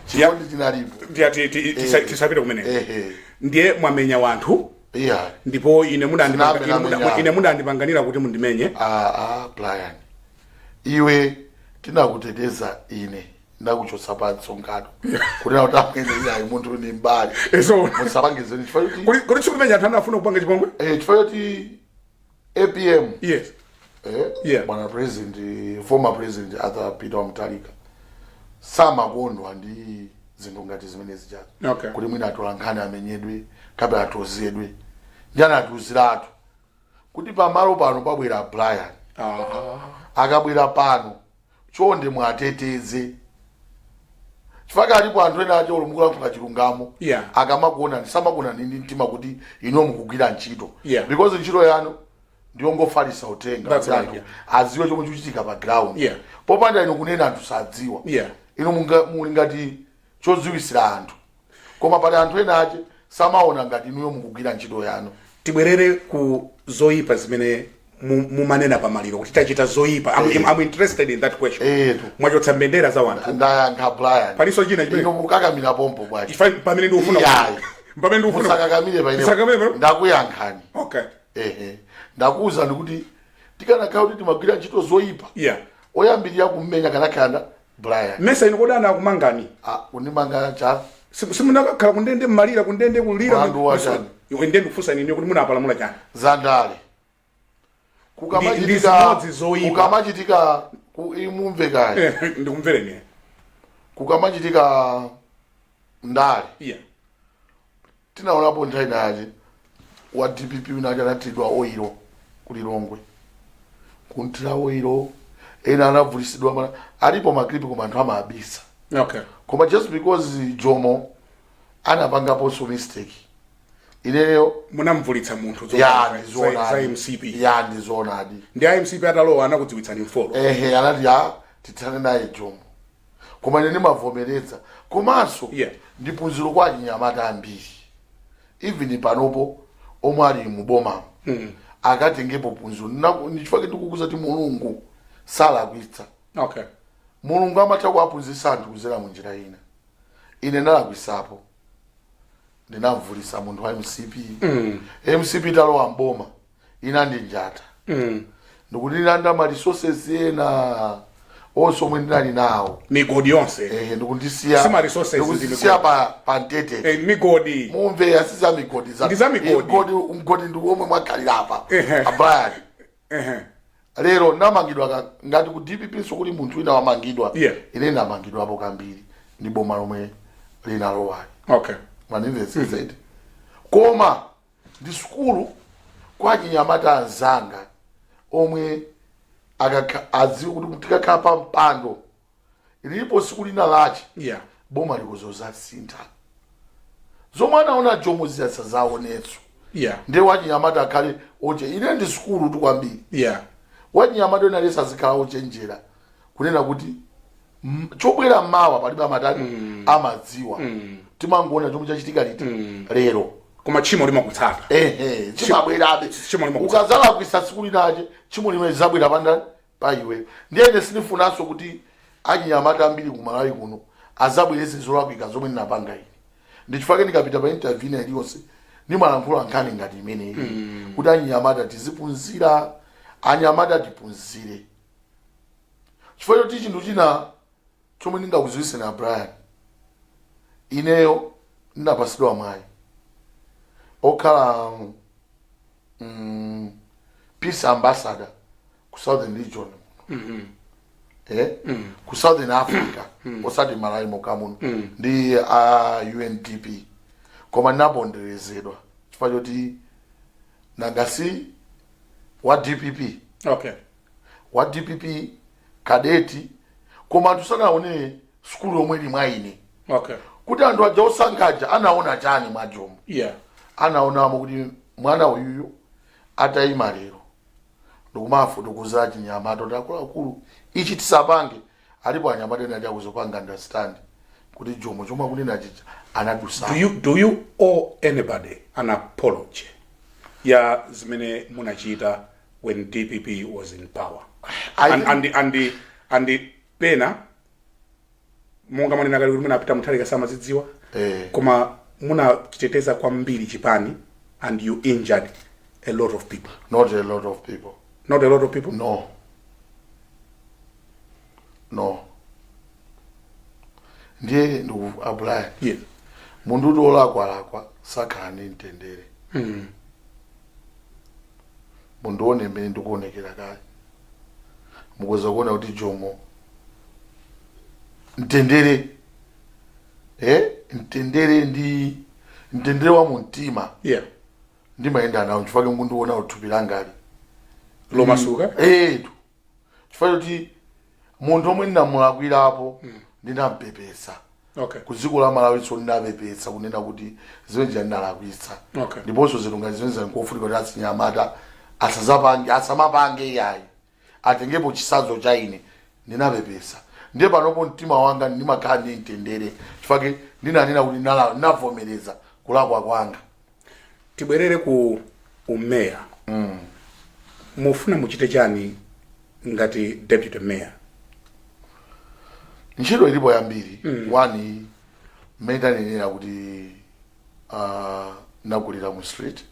chikondi chinalipo tisapita kumene ndiye mwamenya wanthu Yeah. Ndipo ine munandipanganira kuti mundimenye. Brian. Iwe tinakuteteza ine ndakuchotsa patsongano. Kuti utamene iya muntu ni mbali. So musapangize chifukwa kuti chikumenya anthu anafuna kupanga chipongwe? Chifukwa kuti APM. Yes. Yeah. Bwana president, former president Arthur Peter Mutarika. Samakondwa ndi zinthu ngati zimene zijazo. Okay. Kuti mwina atolankhani amenyedwe, kapena atozedwe. Ndi anatuziratu. Kuti pamalo pano pabwera Brian. Akabwera pano chonde mwateteze. Chifukwa alipo anthu ena aje olumukula mfuka chilungamo. Yeah. Akamakuona samakuona ndi mtima kuti ino mukugwira ntchito. Yeah. Because ntchito yanu ndiyo ngofalisa utenga. That's right. Yeah. Aziwe chomwe chikuchitika pa ground. Yeah. Popanda ino kunena anthu sadziwa. Yeah. Ino muli ngati chodziwisira anthu. Koma pali anthu ena aje samaona ngati inuyo mukugwira ntchito yanu. Tibwerere ku zoyipa zimene mumanena pamaliro kuti tachita zoyipa. I'm interested in that question. Mwachotsa mbendera za wanthu. Ndayankha Brian. Paliso china chimene ino mukakamira pompo bwachi. Pamene ndikufuna. Pamene ndikufuna. Musakakamire paine. Ndakuyankhani. Okay. Ndakuuza ndikuti tikanakhala kuti timagwira ntchito zoyipa. Yeah. Oyambirira kummenya kanakhala Brian. Mesa inokodana akumangani. Kundimanga cha. Simunakakhala kundende mmalira kundende kulira. Mwandu wa chani. Iwe ndende kufusa nini kuti munapalamula chani. Zandale. Kukamachitika imumve kaya. Ndikumvere ne. Kukamachitika ndale. Yeah. Tinaonapo nthawi naje wa DPP unajanatidwa oiro kulilongwe. Kuntira oiro ena anavulisidwa mana alipo maklipi koma anthu amabisa. Okay. Koma just because Jomo anapangapo so mistake. Ineyo munamvulitsa munthu za MCP. Ndizona adi. Ndi MCP atalowa anakudziwitsani mfolo. Anati titane naye Jomo. Koma ine mavomereza. Komanso ndiphunziro kwa Anyamata ambiri. Even panopo omwe ali muboma. Akatengepo phunziro. Ndichifukwa ndikukuza ti Mulungu salakwitsa. Okay. Mulungu amatha kuwaphunzitsa anthu kudzera munjira ina. Ine ndalakwisapo. Ndinamvulisa munthu wa MCP. MCP talowa mboma ina ndi njata. Ndikuti ndanda ma resources ena onse omwe ndinali nawo. Migodi yonse. Ndikundisiya. Sima resources ndikundisiya pa ntete. Migodi. Mumve asiza migodi za. Ndiza migodi. Mgodi ndi omwe mwakalira apa. Abaya. Lero namangidwa ngati ku DPP sokuli munthu ina wamangidwa. Ine namangidwa apo kambiri ndi boma lomwe linalowa. Okay. Manimvesezedi. Koma ndi skulu kwa Anyamata anzanga omwe aziwe kuti tikakhala pa mpando ilipo siku lina lachi boma likuzoza sintha zomwe anaona Jomo zisazaonetso ndi wa Anyamata akhale oche ine ndi skulu tu kwambiri wa Anyamata unalesa zikhala ochenjera kunena kuti chobwera mawa palibe amatani amadziwa timangoona chomwe chachitika liti lero koma chimo limakutsata chimabwerabe ukazala kuisa siku linache chimo limene zabwera pandani pa iwe ndiyene sinifunanso kuti Anyamata ambiri kumalawi kuno azabwereze zolakwika zomwe ndinapanga ine ndichifukwa ndikapita pa interview iliyonse ndimalankhula nkhani ngati imeneyi kuti Anyamata tiziphunzira Anyamata tiphunzire chifukwa choti chinthu china chomwe ndingakudziwitse na Brian ineyo ndinapasidwa mwayi okhala peace ambassador ku Southern region ku Southern Africa osati Malawi mokamuno ndi UNDP koma ndinabonderezedwa chifukwa choti nangasi wa DPP wa DPP kadeti koma anthu sanaone skulu yomwe ili mwa ine kuti anthu aja osankhaja anaona chani mwa Jomo anaonamo kuti mwana uyuyu atayima lero ndikumafotokoza Anyamata kuti akuluakulu ichi tisapange alipo Anyamata ena akuzopanga understand kuti Jomo chomwe akunena chicha anadusa. Do you owe anybody an apology ya zimene munachita when DPP was in power? And pena monga mwana kali kuti munapita Mutharika samazidziwa koma munachiteteza kwambiri chipani and you injured a lot of people. Not a lot of people. Not a lot of people? No. No. Ndiye ndu Brian. Yeah. Mundu dolakwa sakani ntendere. Mundu one mbere ndikuonekera kale. Mukweza kuona kuti Jomo ntendere ntendere wa muntima. Yeah. Ndimaenda nawo chifukwa mundu ona utupilanga ali. Lomasuka? Chifukwa kuti muntu omwe ndinamulakwirapo ndinampepesa. Okay. Kuziko la Malawi so ndinapepesa kunena kuti ziwenje ndinalakwisa. Okay. Ndiponso zilunga ziwenza nkofunika kuti asinyamata asamapange yayi. Atengepo chisazo cha ine ndinapepesa. Ndiye panopo mtima wanga ndimakhala ntendere chifukwa ndinanena kuti ndinavomereza kulakwa kwanga. Tibwerere ku umeya. Mufuna muchite chani ngati deputy mayor? Ntchito ilipo yambiri. One menda nenera kuti nagulira mu street.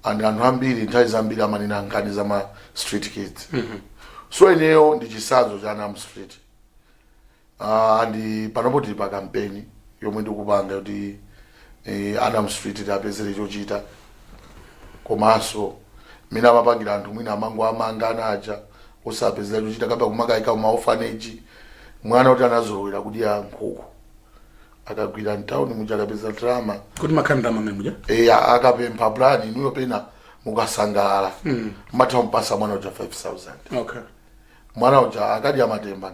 And anthu ambiri nthawi zambiri amanena nkhani za ma street kids. So ineyo ndi chisazo cha ana mu street. And panopo tili pa campaign yomwe ndikupanga kuti ana mu street tapezere chochita. Komanso mina amapangira anthu mwina amango amanga anaja osapezera chochita kapa kumakaika mu orphanage. Mwana kuti anazolowera kudya nkhuku. Akagwira mtown muja akapeza drama. Kuti makhanda mamemuja? Akapempha brani inuyo pena mukasangalala. Matha mpasa mwana uja 5,000. Okay. Mwana uja akadya matemba.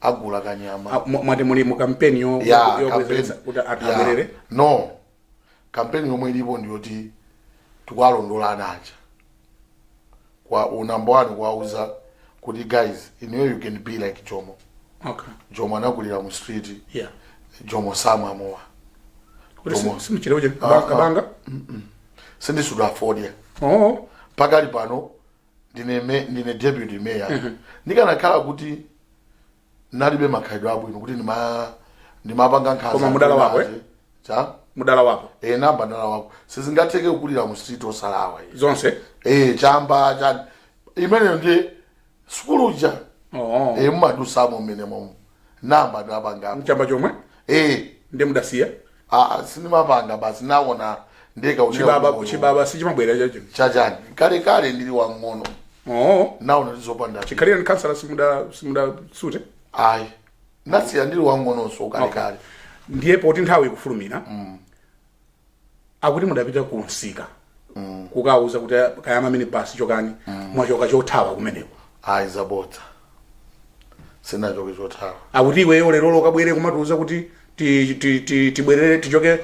Agula kanyama. Mwati muli mu campaign yo kwezesa kuti atambirere? No. Campaign yomwe ilipo ndiyoti tukwalondola anaja. Kwa number 1 kwauza kuti guys, you can be like Jomo. Okay. Jomo anakulira mu street. Yeah. Jomo sama mowa. Jomo simuchire uje kabanga? Sindi suda afford. Oh. Pakali pano ndine deputy mayor. Ndikanakhala kuti nalibe makhaidwe abwino kuti ndimapanga nkhanza. Koma mudala wako Cha? Mudala wako? Namba ndala wako. Sizingatheke ukulira mu street osalawa. Zonse? Chamba cha imene ndi skulu ja. Mmadusamo menemo. Namba ndapanga. Mchamba chomwe? Ndi mudasiya? Sinimapanga basi naona ndeka chibaba sichimabwera chacho. Chachani. Kale ndili wang'ono. Naona ndizopanda. Chikhalira nkansala simuda sute? Ayi. Nasiya ndili wang'ono so kale. Ndiye poti nthawi ikufulumira. Akuti mudapita ku Nsika. Kukauza kuti kayama mini basi chokani mwachoka chothawa kumeneko. Ayi zabota. Sina choke chothawa. Akuti iweyo lero kabwere kumatuza kuti tibwerere tichoke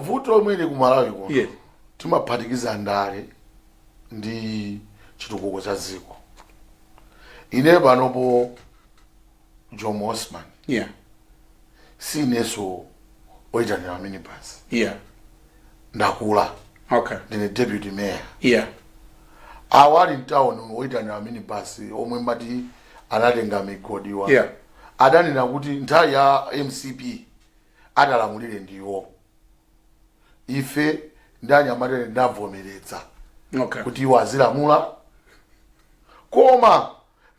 vuto mwene ku Malawi kuno. Yeah. Timaphatikiza ndale ndi chitukuko cha dziko. Ine panopo Jomo Osman. Yeah. Sineso oitanira minibus. Yeah. Ndakula. Okay. Ndine deputy mayor. Yeah. Awali town oitanira minibus omwe mati analenga migodiwa. Yeah. Adanena kuti nthawi ya MCP adalamulire ndiwo. Ife ndanyamata ndavomeretsa. Okay. Kuti iwo azilamula. Koma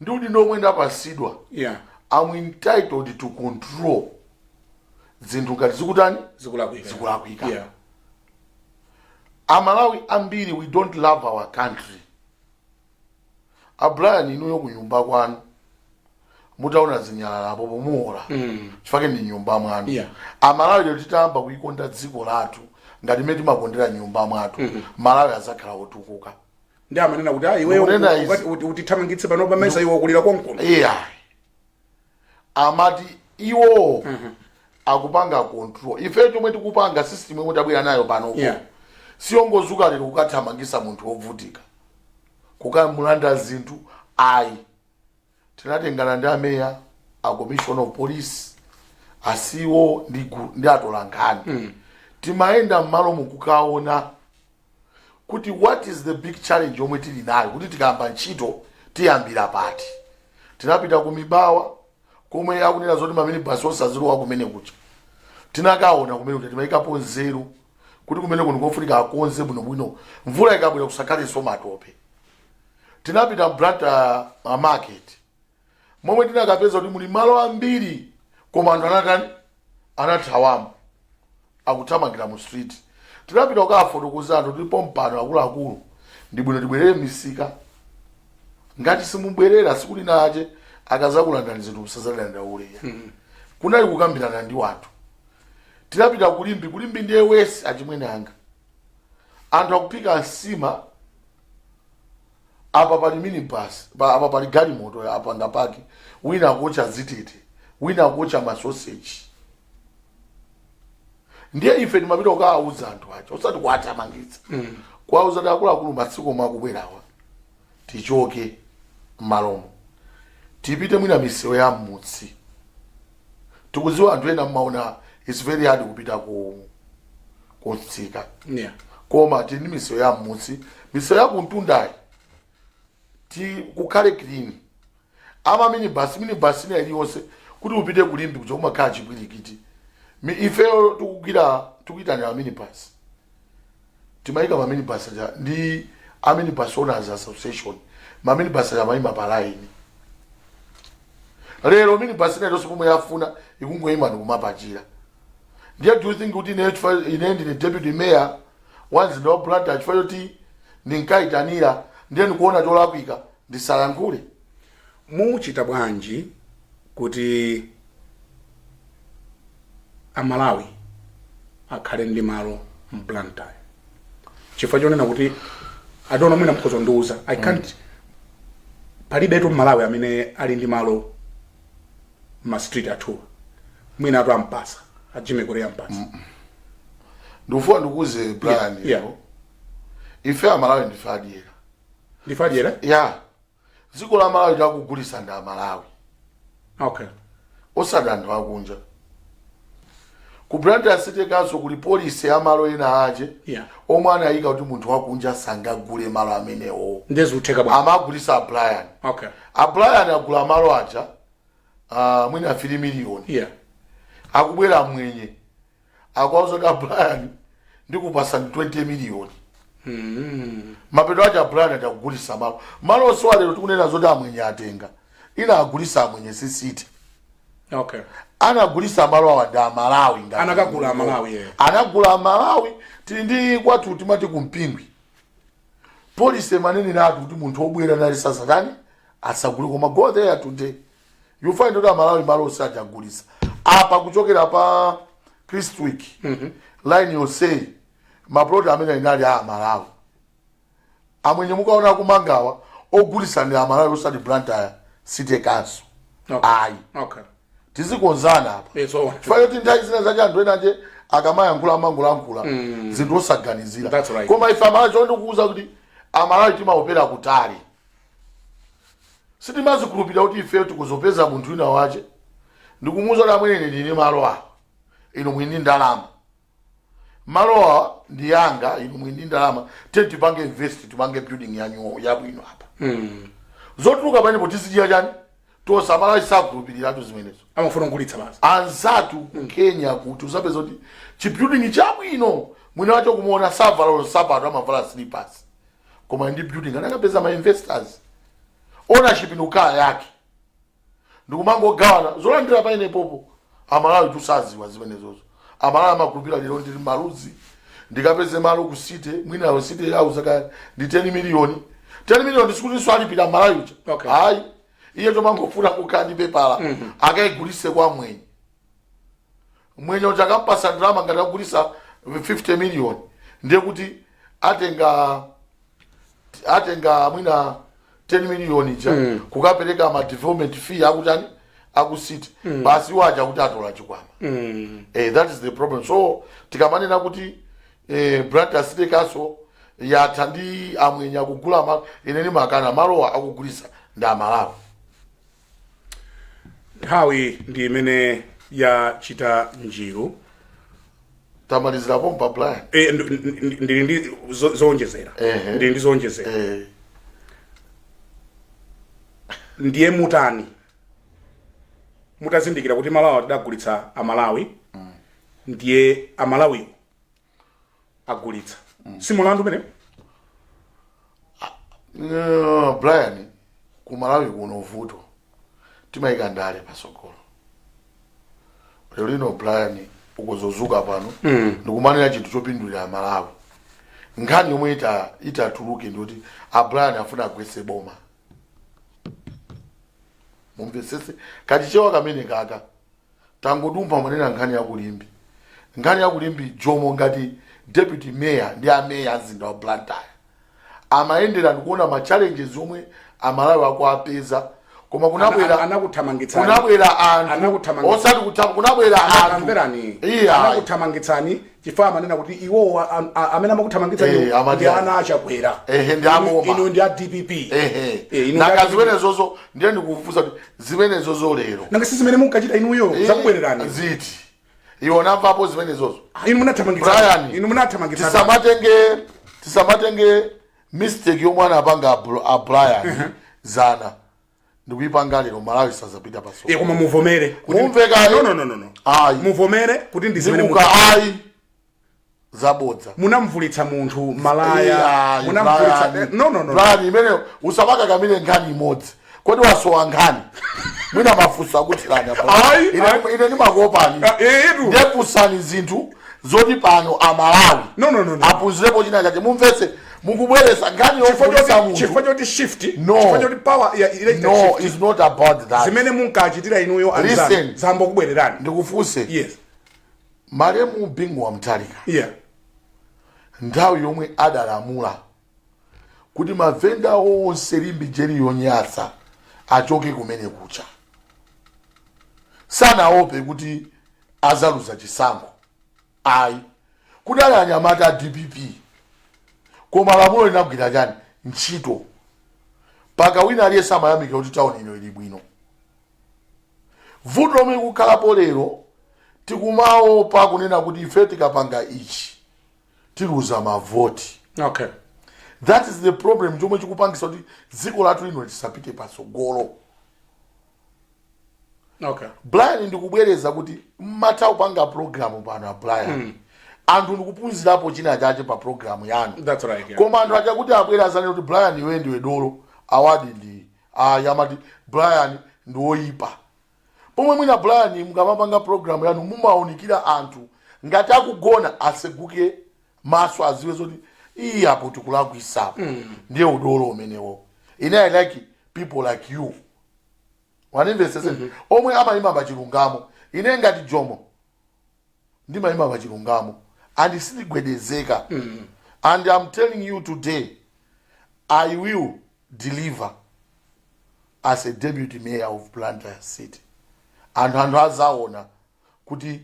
ndudi nomwe ndapasidwa. Yeah. I'm entitled to control zinthu ngati zikutani zikulakwika. Yeah. Amalawi ambiri we don't love our country. Brian inuyo kunyumba kwanu mutaona zinyalala apo pomuola. Chifake ndi nyumba mwanu. Yeah. Amalawi lero titamba kuikonda dziko lathu ngati meti makondera nyumba mwathu. Malawi azakhala otukuka. Ndi amanena kuti iweyo utithamangitse pano pamesa iwo kulira konkono. Amati iwo akupanga control. Ife chomwe tikupanga system yomwe tabwera nayo pano. Siongozuka lero kukathamangisa munthu ovutika. Kukamulanda zinthu ayi. Tinatengana ndi ameya, a commission of police, asiwo ndi atolangani. Timaenda mmalo mukukaona kuti what is the big challenge yomwe tili nayo kuti tikamba ntchito tiyambira pati. Tinapita ku mibawa komwe akunena zoti mamini basi osazilowa kumene kucha. Tinakaona kumene kuti timayikapo nzeru kuti kumene kuno kofunika akonze bwinobwino mvula ikabwera kusakhalenso matope. Tinapita Blantyre market momwe tinakapeza kuti muli malo ambiri koma anthu anathawamo akuthamangira mu street. Tinapita kukafotokoza anthu ndipo mpano akuluakulu ndi bwino tibwerere misika ngati simubwerera sikuli nache akazakulandani zinthu musazalanda uleya. Kunali kukambirana ndi wanthu. Tinapita kulimbi ndiye wesi achimwene anga anthu akupika nsima apa pali minibus apa pali galimoto apa ngapaki wina akucha zitete wina akucha masausage. Ndiye ife timapita kukawauza anthu acho osati kuwatamangitsa kuwauza kuti akuluakulu masiku omwe akubwerawa tichoke m'malomo tipite mwina misewu ya m'mudzi. Tikuziwa anthu ena mmaona it's very hard kupita kutsika. Koma tini misewu ya m'mudzi misewu ya kuntundayi kukhale clean. Ama minibus ina iliyonse kuti upite kulimbi kuja kumakhala chipwirikiti. Ifeyo tukuitanira minibus timayika ma minibus aja ndi a minibus owners association ma minibus aja mayima palaini. Lero minibus ina iliyonse pomwe yafuna ikungoyima ndikumapachira. Ndiye do you think kuti ine ndine deputy mayor once no Blantyre chifukwa choti ndinkaitanira ndiye ndikuona cholakwika ndisalankhule? Muchita bwanji kuti Amalawi akhale ndi malo m'Blantyre? Chifukwa chonena kuti adona mwina mkhozo ndiuza I can't palibetu Malawi amene ali ndi malo ma street athu mwina atu ampasa ajimekore ampasa. Ndufuna ndikuze Brian ife Amalawi ndifadiyera ya dziko la Malawi takugulisa ndi Amalawi. Okay. Osati anthu akunja. Ku Blantyre City Council kuli police ya malo ena aje omwe anayika kuti munthu wakunja sangagule malo amenewo. Ndezuteka bwana. Amagulisa Brian. Okay. Brian agula malo aja mwina 3 million. Akubwera mwenye akwazo ka Brian ndikupasa 20 million. Mapeto aja Brian atakugulisa malo oswalero tikunena zoti amwenye atenga ina agulisa amwenye sisiti. Okay. Anagulisa malo awanda Malawi ngati anakagula Malawi anagula Malawi tili ndi kwathu timati kumpingwi police manene natu kuti munthu obwera nali sasatani asagule koma go there today you find that Malawi malo osajagulisa apa kuchokera pa Christwick line yose maplot amene inali Malawi amwenye mukaona kumangawa ogulisa ndi Malawi osati Blantyre City Council. Okay. Tizikonzana apa. Chifukwa kuti ndayi zina zaja anthu ena nje akamayankhula amangulankhula zinthu osaganizira. Koma ife Amalawi ndikukuza kuti Amalawi timaopera kutali. Sitimazikhulupirira kuti ife tikuzopeza munthu wina wache ndikumuza kuti amwene ndine malowa ino mwini ndalama. Malowa ndi yanga ino mwini ndalama tenti tipange invest tipange building yanyu yabwino apa. Zotuluka panipo tizichita chani? Tosa Amalawi sakhulupirira atu zimenezo. Amafuna ngulitsa basi. Anzatu ku Kenya kuti usapeza kuti chibuilding chabwino mwina wacho kumuona savala sapato amavala slippers. Koma ndi building anakapeza ma investors. Ownership ndikukhala yake. Ndikumangogawana zolandira paine popo. Amalawi tusaziwa zimenezozo. Amalawi amakhulupirira lero ndili maluzi. Ndikapeze malo ku city mwina wa city house ka ndi 10 million. 10 million ndisikuti swalipira Amalawi ucha. Okay. Hayi. Iye tomangofuna kukandi pepala akaigulise kwa mwenye uchakampasa drama ngati akugulisa 50 million ndiye kuti atenga mwina 10 million ija kukapereka ma development fee akutani akusiti basi waja kuti atola chikwama. That is the problem. So tikamanena kuti Blantyre City Council yatha ndi amwenye akugula malo ineni makana malowa akugulisa ndi Amalawi. Hawi ndi imene ya chita njiru tamalizira pompa plan ndili ndi zonjezera ndili ndi zonjezera ndiye mutani mutazindikira kuti Malawi adagulitsa Amalawi ndiye Amalawi agulitsa simulandu mene Brian kumalawi kuno vuto timayika ndale pasogolo lero lino Brian ukuzozuka pano ndikumanira chinthu chopindulira Malawi nkhani yomwe itatuluke ndikuti Brian afuna agwetse boma mumvesese kati chewa kamene kaka tangodumpa manena nkhani ya kulimbi Jomo ngati deputy mayor ndi mayor mzinda wa Blantyre amaendera ndikuona ma challenges omwe Amalawi akuapeza koma kunabwera anakuthamangitsani anakuthamangitsani chifukwa amanena kuti iwo amene amakuthamangitsani ndi ana achakwera ndi aboma ino ndi a DPP nanga zimenezozo ndiye ndikufufuza kuti zimenezozo lero nanga si zimene munkachita inuyo zakubwererani ziti iwo namvapo zimenezozo inu munathamangitsani inu munathamangitsani tisamatenge mistake yomwe anapanga Brian zana ndikuipanga lero Malawi sazapita paso koma muvomere mumveka no ayi muvomere kuti ndi zimene ayi zabodza munamvulitsa munthu malaya munamvulitsa no Brian imene usapaka kamile nkhani imodzi kodi wasowa nkhani mwina mafuso akutirana ine ndi makopani ndepusani zinthu zoti pano Amalawi no aphunzirepo china chake mumvetse mukubweresa nkhani yofundisa munthu chifukwa choti shift chifukwa choti power no it's not about that zimene munkachitira inuyo listen zambo kubwererani ndikufuse yes Malemu Bingu wa Mtalika nthawi yomwe adalamula kuti mavenda onse limbi jeri yonyasa achoke kumene kucha sanaope kuti azaluza chisankho ayi kudali anyamata DPP koma lamulo linagwira chani ntchito paka wina aliyesa amayamika kuti tauni ino ili bwino vuto lomwe kukhalapo lero tikumaopa kunena kuti ife tikapanga ichi tiluza mavoti okay that is the problem chomwe chikupangisa kuti dziko lathu lino lisapite pasogolo okay Brian ndikubwereza kuti mmata upanga program pano Brian anthu ndikuphunzirapo china chache pa program yanu that's right koma anthu acha kuti abwera azane kuti Brian iwe ndiwe dolo awadi ndi yamati Brian ndi oyipa pomwe mwina Brian mukamapanga program yanu mumaonikira anthu ngati akugona aseguke maso aziwe zoti iyi apo tikulakwitsapo ndiye udolo umenewo ine I like people like you wanimvesese omwe amayima pachilungamo ine ngati Jomo ndimayima pachilungamo and sindigwedezeka and I'm telling you today I will deliver as a deputy mayor of Blantyre City and azaona kuti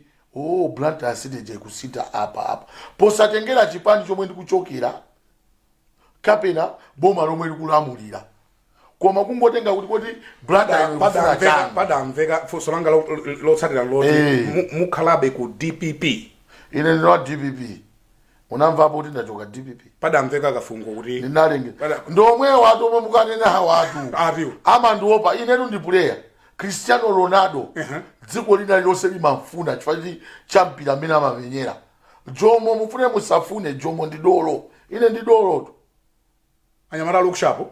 Blantyre City je kusita apa posatengera chipani chomwe ndikuchokera kapena boma lomwe likulamulira koma kungotenga kuti Blantyre padamveka funso langa lotsatira loti mukhalabe ku DPP ine ndino DPP unamvapo kuti ndachoka DPP padamveka kafungo kuti ndinalenge ndomwe watu omwe mukanena watu amandiopa inetu ndi player Cristiano Ronaldo dziko lina lilonse limafuna chifukwa champira amene amamenyera Jomo mufune musafune Jomo ndi dolo ine ndi dolo tu anyamata lukushapo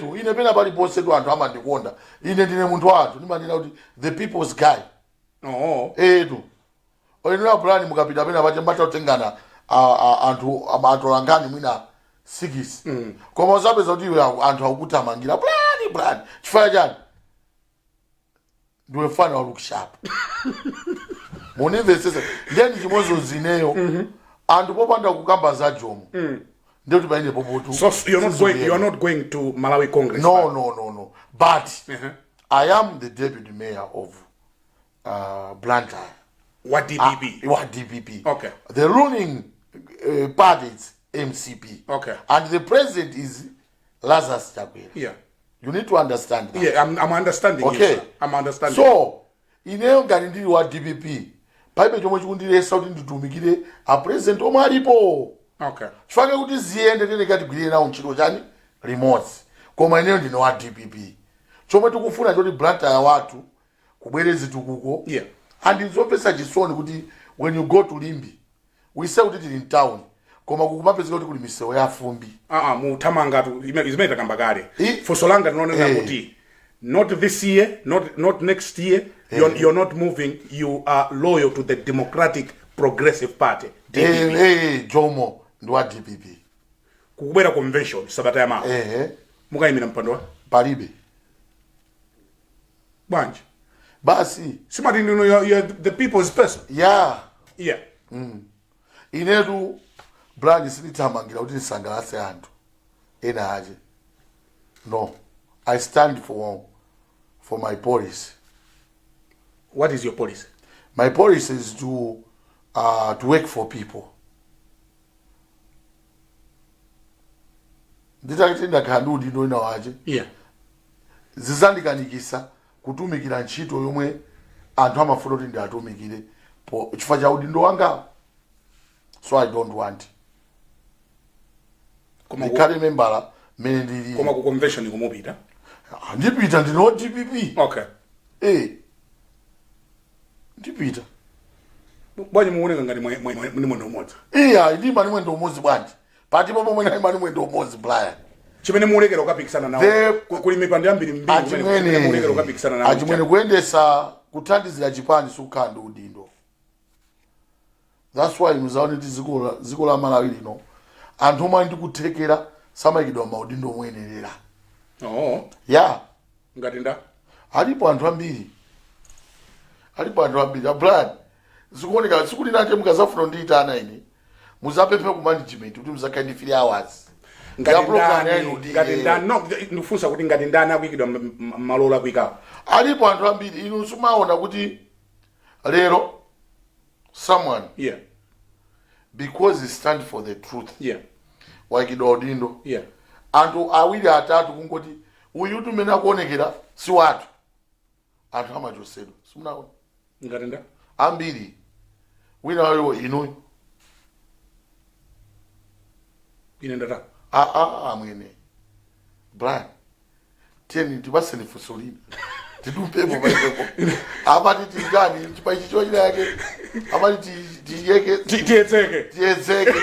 tu ine pena pali ponse tu anthu amandikonda ine ndine munthu wathu ndimanena kuti the people's guy tu oyenera Brian mukapita pena pache mbatotengana anthu amatolangani mwina 6 koma uzapeza kuti iwe anthu akutamangira Brian chifukwa chani ndiwe fana walukushapo munimvesese ndeni chimozo zineyo anthu popanda kukamba za Jomo ndio tibaine popotu so you're not going to Malawi Congress no but I am the deputy mayor of Blantyre what DPP okay the ruling party is MCP okay and the president is Lazarus Chakwera you need to understand that I'm understanding okay you, I'm understanding so ineyo ngati ndili wa DPP paibe chomwe chikundilesa kuti nditumikire a president omwe alipo okay chifukwa kuti ziyende tene katigwirire nawo ntchito chani remote koma ineyo ndine wa DPP chomwe tikufuna choti Blantyre wathu kubwereza tukuko and nzopesa chisoni kuti when you go to Limbi we say kuti tili in town koma kukumapezeka kuti kuli misewu ya fumbi muthamanga tu izimene takamba kale funso langa linonena kuti not this year, not next year, you're not moving, you are loyal to the Democratic Progressive Party, DPP. Jomo ndwa DPP Kukubwera convention sabata ya mawa mukayimira mpando palibe bwanji basi simati you're the people's person. Yeah. Inetu brand sinithamangira kuti nisangalase anthu ena aje. No, I stand for my policy. What is your policy? My policy is to work for people. Nditakitinda kanudi ndo ina waje. Yeah. Zizandikanikisa kutumikira ntchito yomwe anthu amafuna kuti ndi atumikire po chifukwa cha udindo wanga. So I don't want. Ndikale membala mene ndili. Koma ku convention ikumupita. Ndipita ndino DPP. Okay. Ndipita. Bwanyi muoneka ngati muni mwendo umodzi. Ndi mani mwendo umodzi bwanji. Pati popo mwena mani mwendo umodzi Brian. Chimene muonekera ukapikisana nawo. Kuli mipando yambiri mbiri chimene muonekera ukapikisana nawo. Achimwene kuyendesa kuthandizira chipani sukhanda udindo. That's why muzaone ti ziko la Malawi lino anthu omwe ndi kuthekera samayikidwa maudindo omwenerera. Yeah. Ngati nda alipo anthu ambiri. Brian zikuoneka sikuti nache mukazafuna ndiita ana ine muzapepe ku management kuti muzakaini 3 hours. Ngati ndani no ndifunsa kuti ngati ndani akuyikidwa malola kuyikapo. Alipo anthu ambiri inu sumaona kuti lero someone because he stand for the truth waikidwa udindo anthu awiri atatu kungoti uyu tumene akuonekera si watu anthu amachosedwa simunaona ngati nda ambiri wina wayo inu ine ndata amwene Brian teni tipaseni fusolina tidumpepo paipepo amati tigani chipaichi chochina yake amati tiyeke tiyedzeke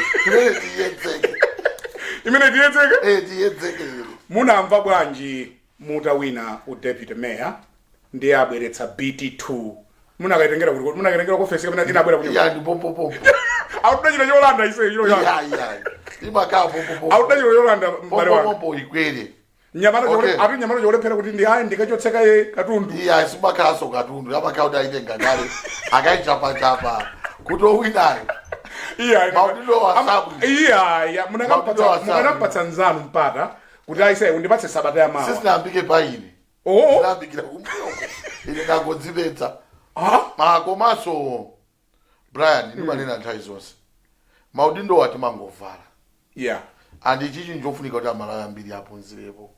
munamva bwanji mutawina udepute mayor ndiye abweretsa BT2 munakaitengera kofesi kamene inabwera kuti ya ndipompopo autachira cholanda ise chilo ya imakhala pompopo autachira cholanda mbale wanga pompopo ikwere nyamano cholephera kuti ndi ayi ndikachotseka ye katundu iya simakhaso katundu amakhala kuti aitenga ngale akaichapachapa kuti owinayo maudindo wasabu munakampatsa nzanu mpata kuti aise undipatse sabata ya mawa sisinambike paine sinambikira kumuyoko ine ndagodzipetsa komanso Brian ndimanena nthawi zonse maudindo wati mangovala andi chichi njofunika kuti Amalawi ambiri aphunzirepo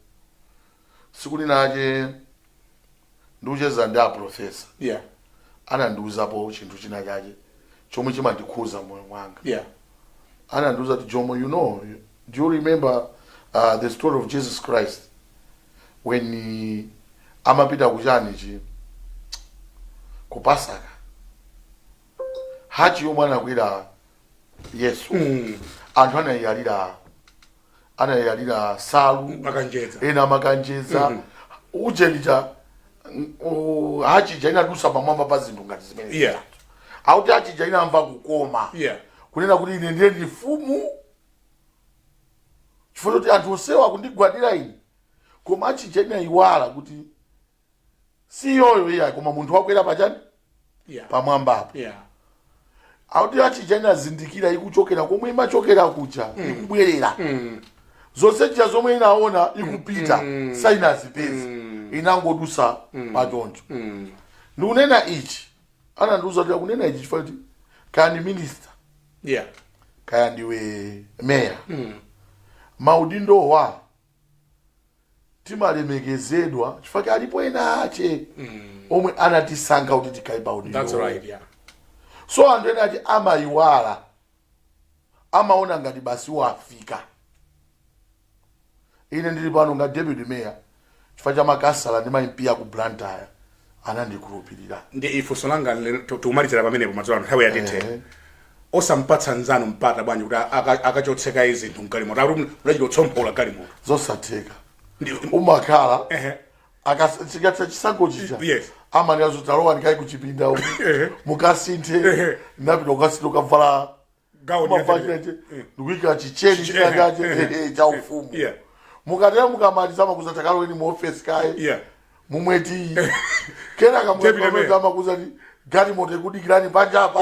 sikuti nache ndiucheza ndi aprofesa anandiuzapo chinthu china chache chomwe chimandikhuza moyo mwanga anandiuza kuti Jomo, you know, do you remember the story of Jesus Christ when amapita kuchanichi ku Pasaka hachi yomwe anakwera Yesu anthu anayalira salu ena makanjeza ujenija hachi jaina dusa pamwamba pa zinthu ngati zimene auti hachi jaina amva kukoma kunena kuti ine ndiye ndi mfumu chifukwa kuti anthu onsewa kundigwadira ine koma hachi jaina iwala kuti si yoyo iya koma munthu wakwera pachani pamwambapo auti hachi jaina zindikira ikuchokera komwe imachokera kuja ikubwerera zonse njira zomwe inaona ikupita sainazipezi inangodusa pachoncho ndikunena ichi anandiuza kuti akunena ichi chifukwa kuti kaya ndi minister kaya ndiwe mayor maudindowa timalemekezedwa chifukwa alipo ena ache omwe anatisankha kuti tikhale pa udindo. So anthu ena ati amayiwala amaona ngati basi wafika. Ine ndili pano ngati deputy mayor chifukwa cha makasala ndi mayimpia ku Blantyre anandikhulupirira. Ndi ifunso langa tumalizira pamenepo madzulo nthawi yatete. osampatsa nzanu mpata bwanji kuti akachotseka izinthu mgalimoto akuti unachitotsompola galimoto zosatheka umakhala akachikatsa chisango chicha yes amani azutalowa ndikai kuchipinda uku mukasinthe napita ukasintha ukavala mavachache ndikuika chicheni chinachache cha ufumu mukatera mukamaliza makuza takaloweni mu office kaye mumweti kena kamwezi amakuza ti galimoto ikudikirani panja apa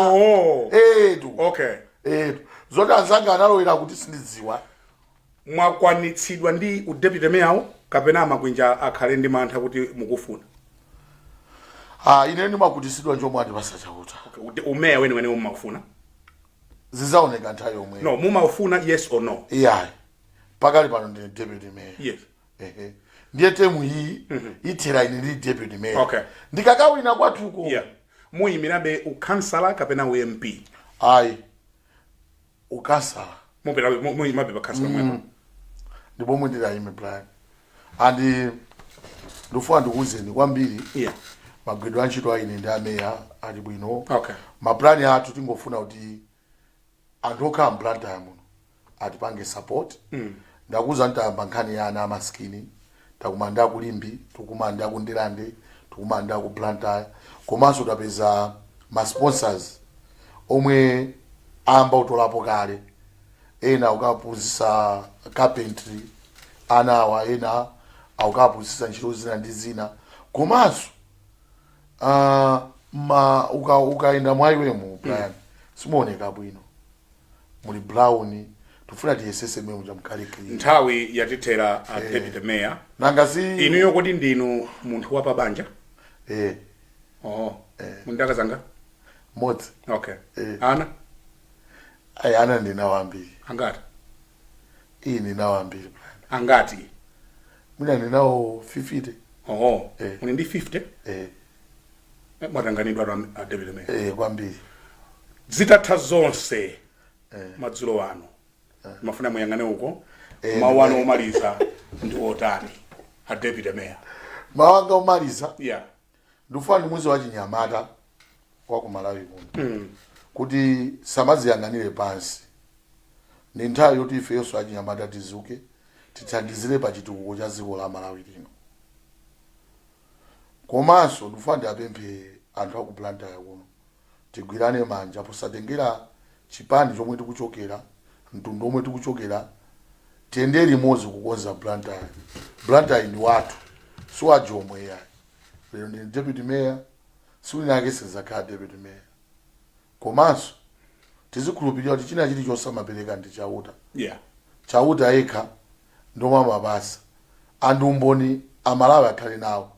zoti anzanga analowera kuti sindidziwa mwakwanitsidwa ndi udepute meyawo kapena amakwinja akhale ndi mantha kuti mukufuna ine ndimakutisidwa njomwe andipasa chauta umeya weniweni mumafuna zizaoneka nthawi yomwe no mumafuna yes or no pakali pano ndine deputy mayor yes ndiye temu iyi ithera ine ndi deputy mayor ndikakawina kwathuko muyimirabe ukhansala kapena ump ukhansala muyimabe pakhansala mweko ndipo ndidayime Brian andi ndofuna ndikuwuzeni kwambiri magwedwe antchito aine ndi ameya ali bwino maplani athu tingofuna kuti anthu okhala mblanta muno atipange support ndakuza ntayamba nkhani ya ana amaskini takumanda kulimbi tukumanda kundirande tukumanda ku blanta komanso tapeza ma sponsors omwe amba utolapo kale ena ukapuzisa carpentry ana awa ena ukapuzisa ntchito zina ndi zina komanso ukaenda mwaiwemo Brian simuoneka bwino muli brown tufuna tiyesese mwe mkali clean nthawi yatithera deputy mayor nangazi inuyo kuti ndinu munthu wa pabanja mundaka zanga modzi ana ana ndinawo ambiri angati ndinawo ambiri angati mina ndinawo 50 muli ndi 50 mwatanganidwa deputy mayor kwambiri zitatha zonse madzulo wano mafuna muyangane uko mawano omaliza ndi otani deputy mayor mawanga omaliza ndifuna mwezi wa chinyamata wa ku Malawi kuno kuti samaziyang'anire pansi ni nthawi yoti ifenso achinyamata tizuke tithandizire pa chitukuko cha dziko la Malawi lino komanso ndifuna ndiapemphe anthu aku blanta kuno tigwirane manja posatengera chipandi chomwe tikuchokera mtundu omwe tikuchokera tiyende limodzi kukonza blanta ndi wathu si wa Jomo yayi lero ndi deputy mayor siwinake sezakhala deputy mayor komanso tizikhulupirira kuti china chili chosamapereka ndi chauta yekha ndoma mabasa anthu umboni amalawi akhale nawo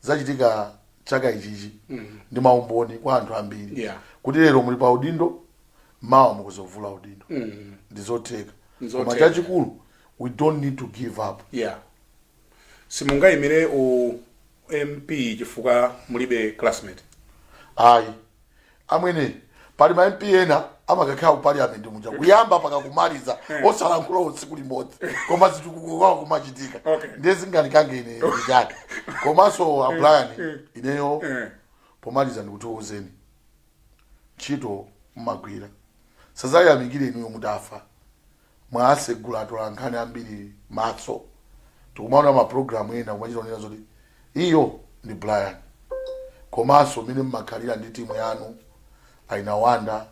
zachitika chaka ichichi ndi maumboni kwa anthu ambiri kuti lero muli pa udindo mawa mukuzovula udindo ndizotheka koma chachikulu we don't need to give up simungayimire MP chifukwa mulibe classmate amwene pali ma MP ena amakakhala ku parliament muja kuyamba paka kumaliza osalankhula usiku limodzi koma zitukuko kumachitika ndezingalikange ine ndijake komanso Brian ineyo pomaliza ndikutiwuzeni ntchito mmagwira sazayamikire inuyo mudafa mwasegula atola nkhani ambiri matso tikumaona maprogramu ena kumachitaonera zoti iyo ndi Brian komanso mine mmakhalira ndi timu yanu ainawanda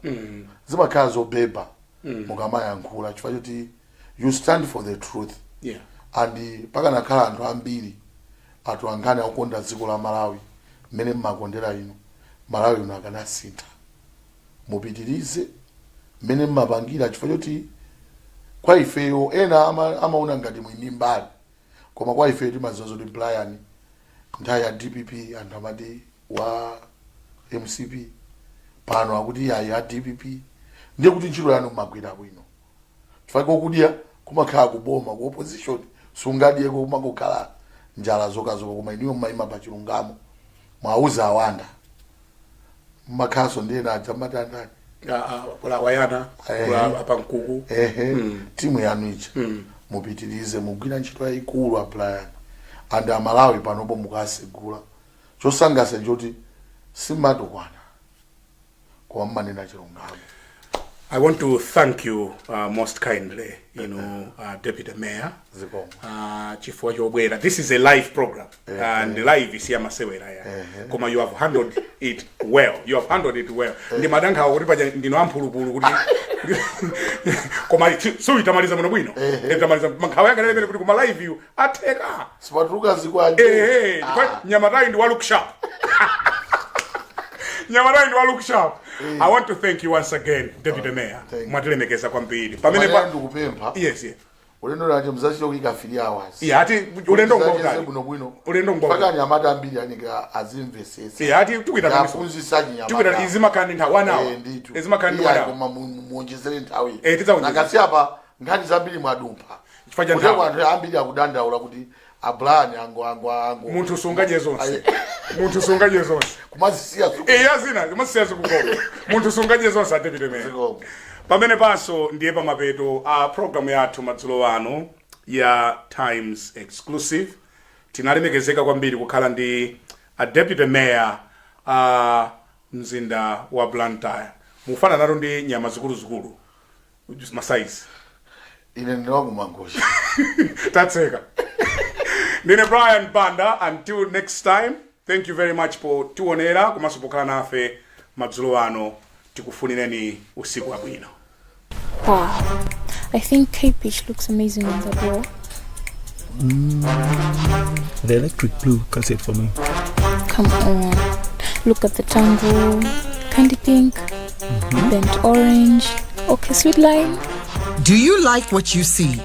zimakhala zobeba mukamayankhula chifukwa choti you stand for the truth and pakanakhala anthu ambiri atolankhani akukonda dziko la Malawi mmene mmakondera inu Malawi uno akanasintha mupitirize mmene mmapangira chifukwa choti kwa ifeyo ena amaona ngati mwini mbali koma kwa ifeyo timaziwa zoti Brian nthawi ya DPP anthu amati wa MCP pano akuti ya DPP ndiye kuti ntchito yanu mmagwira bwino chifukwa kudya kumakhala kuboma ku opposition sungadye kumangokhala njala zokazoka koma iniyo mmayima pa chilungamo mwauza awanda mmakhaso ndiye na jamatandani kula wayana kula apa nkuku timu yanu ichi mupitirize mugwira ntchito yayikulu Brian and Malawi panopo mukasegula chosangalatsa njoti simadokwana kwa manena chilungamo I want to thank you most kindly, Deputy Mayor. Chifukwa chobwera. This is a live program, and the live is here masewera ya. Koma you have handled it well. You have handled it well. Ndi madanka kuti paja ndino amphulupulu kuti koma so itamaliza muno bwino. Itamaliza makhawa yanga lele kuti kuma live you ateka. Sipatruka zikwanje. Nyamatai ndi wa look sharp. Nyamatai ndi wa look sharp. I want to thank you once again, Deputy Mayor. Mwatilemekeza kwambiri. Pamene pa ndikupempha. Yes. Ulendo lanje mzachito kukafiri hours. Ati ulendo ngokudali. Ulendo ngokudali. Paka nyamata ambiri anika azimvesesa. Ati tukuita funzisa nyamata. Tukuita izima kandi nthawi 1 hour. Izima kandi 1 hour. Koma muonjezere nthawi. Nakasi apa ngani zambiri mwadumpa. Chifukwa nthawi. Kuti anthu ambiri akudandaula kuti ablani ango. Munthu sungaje zonse. Munthu sungaje zonse. Kumazisiya zuku. Yazina, kumazisiya zuku koma. Munthu sungaje zonse Deputy Mayor. Pamene paso ndiye pamapeto program yathu madzulo ano ya Times Exclusive. Tinalemekezeka kwambiri kukhala ndi Deputy Mayor mzinda wa Blantyre. Mufana nato ndi nyama zikulu masaizi. Ine ndiwa kumangoshi. Tatseka. Ndine Brian Banda. Until next time, thank you very much for tionera komanso pokhala nafe madzulo ano. Tikufunireni usiku wabwino. Wow, I think K-Pitch looks amazing on the wall. The electric blue can say it for me. Come on, look at the tango, candy pink, bent orange, okay, sweet lime. Do you like what you see?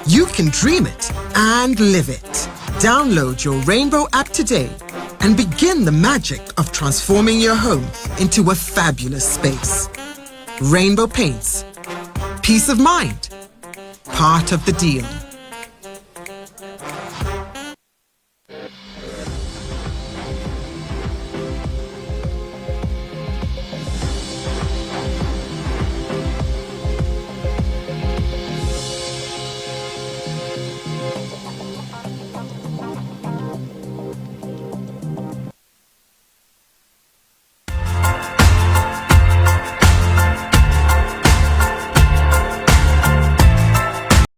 You can dream it and live it. Download your Rainbow app today and begin the magic of transforming your home into a fabulous space. Rainbow Paints. Peace of mind. Part of the deal.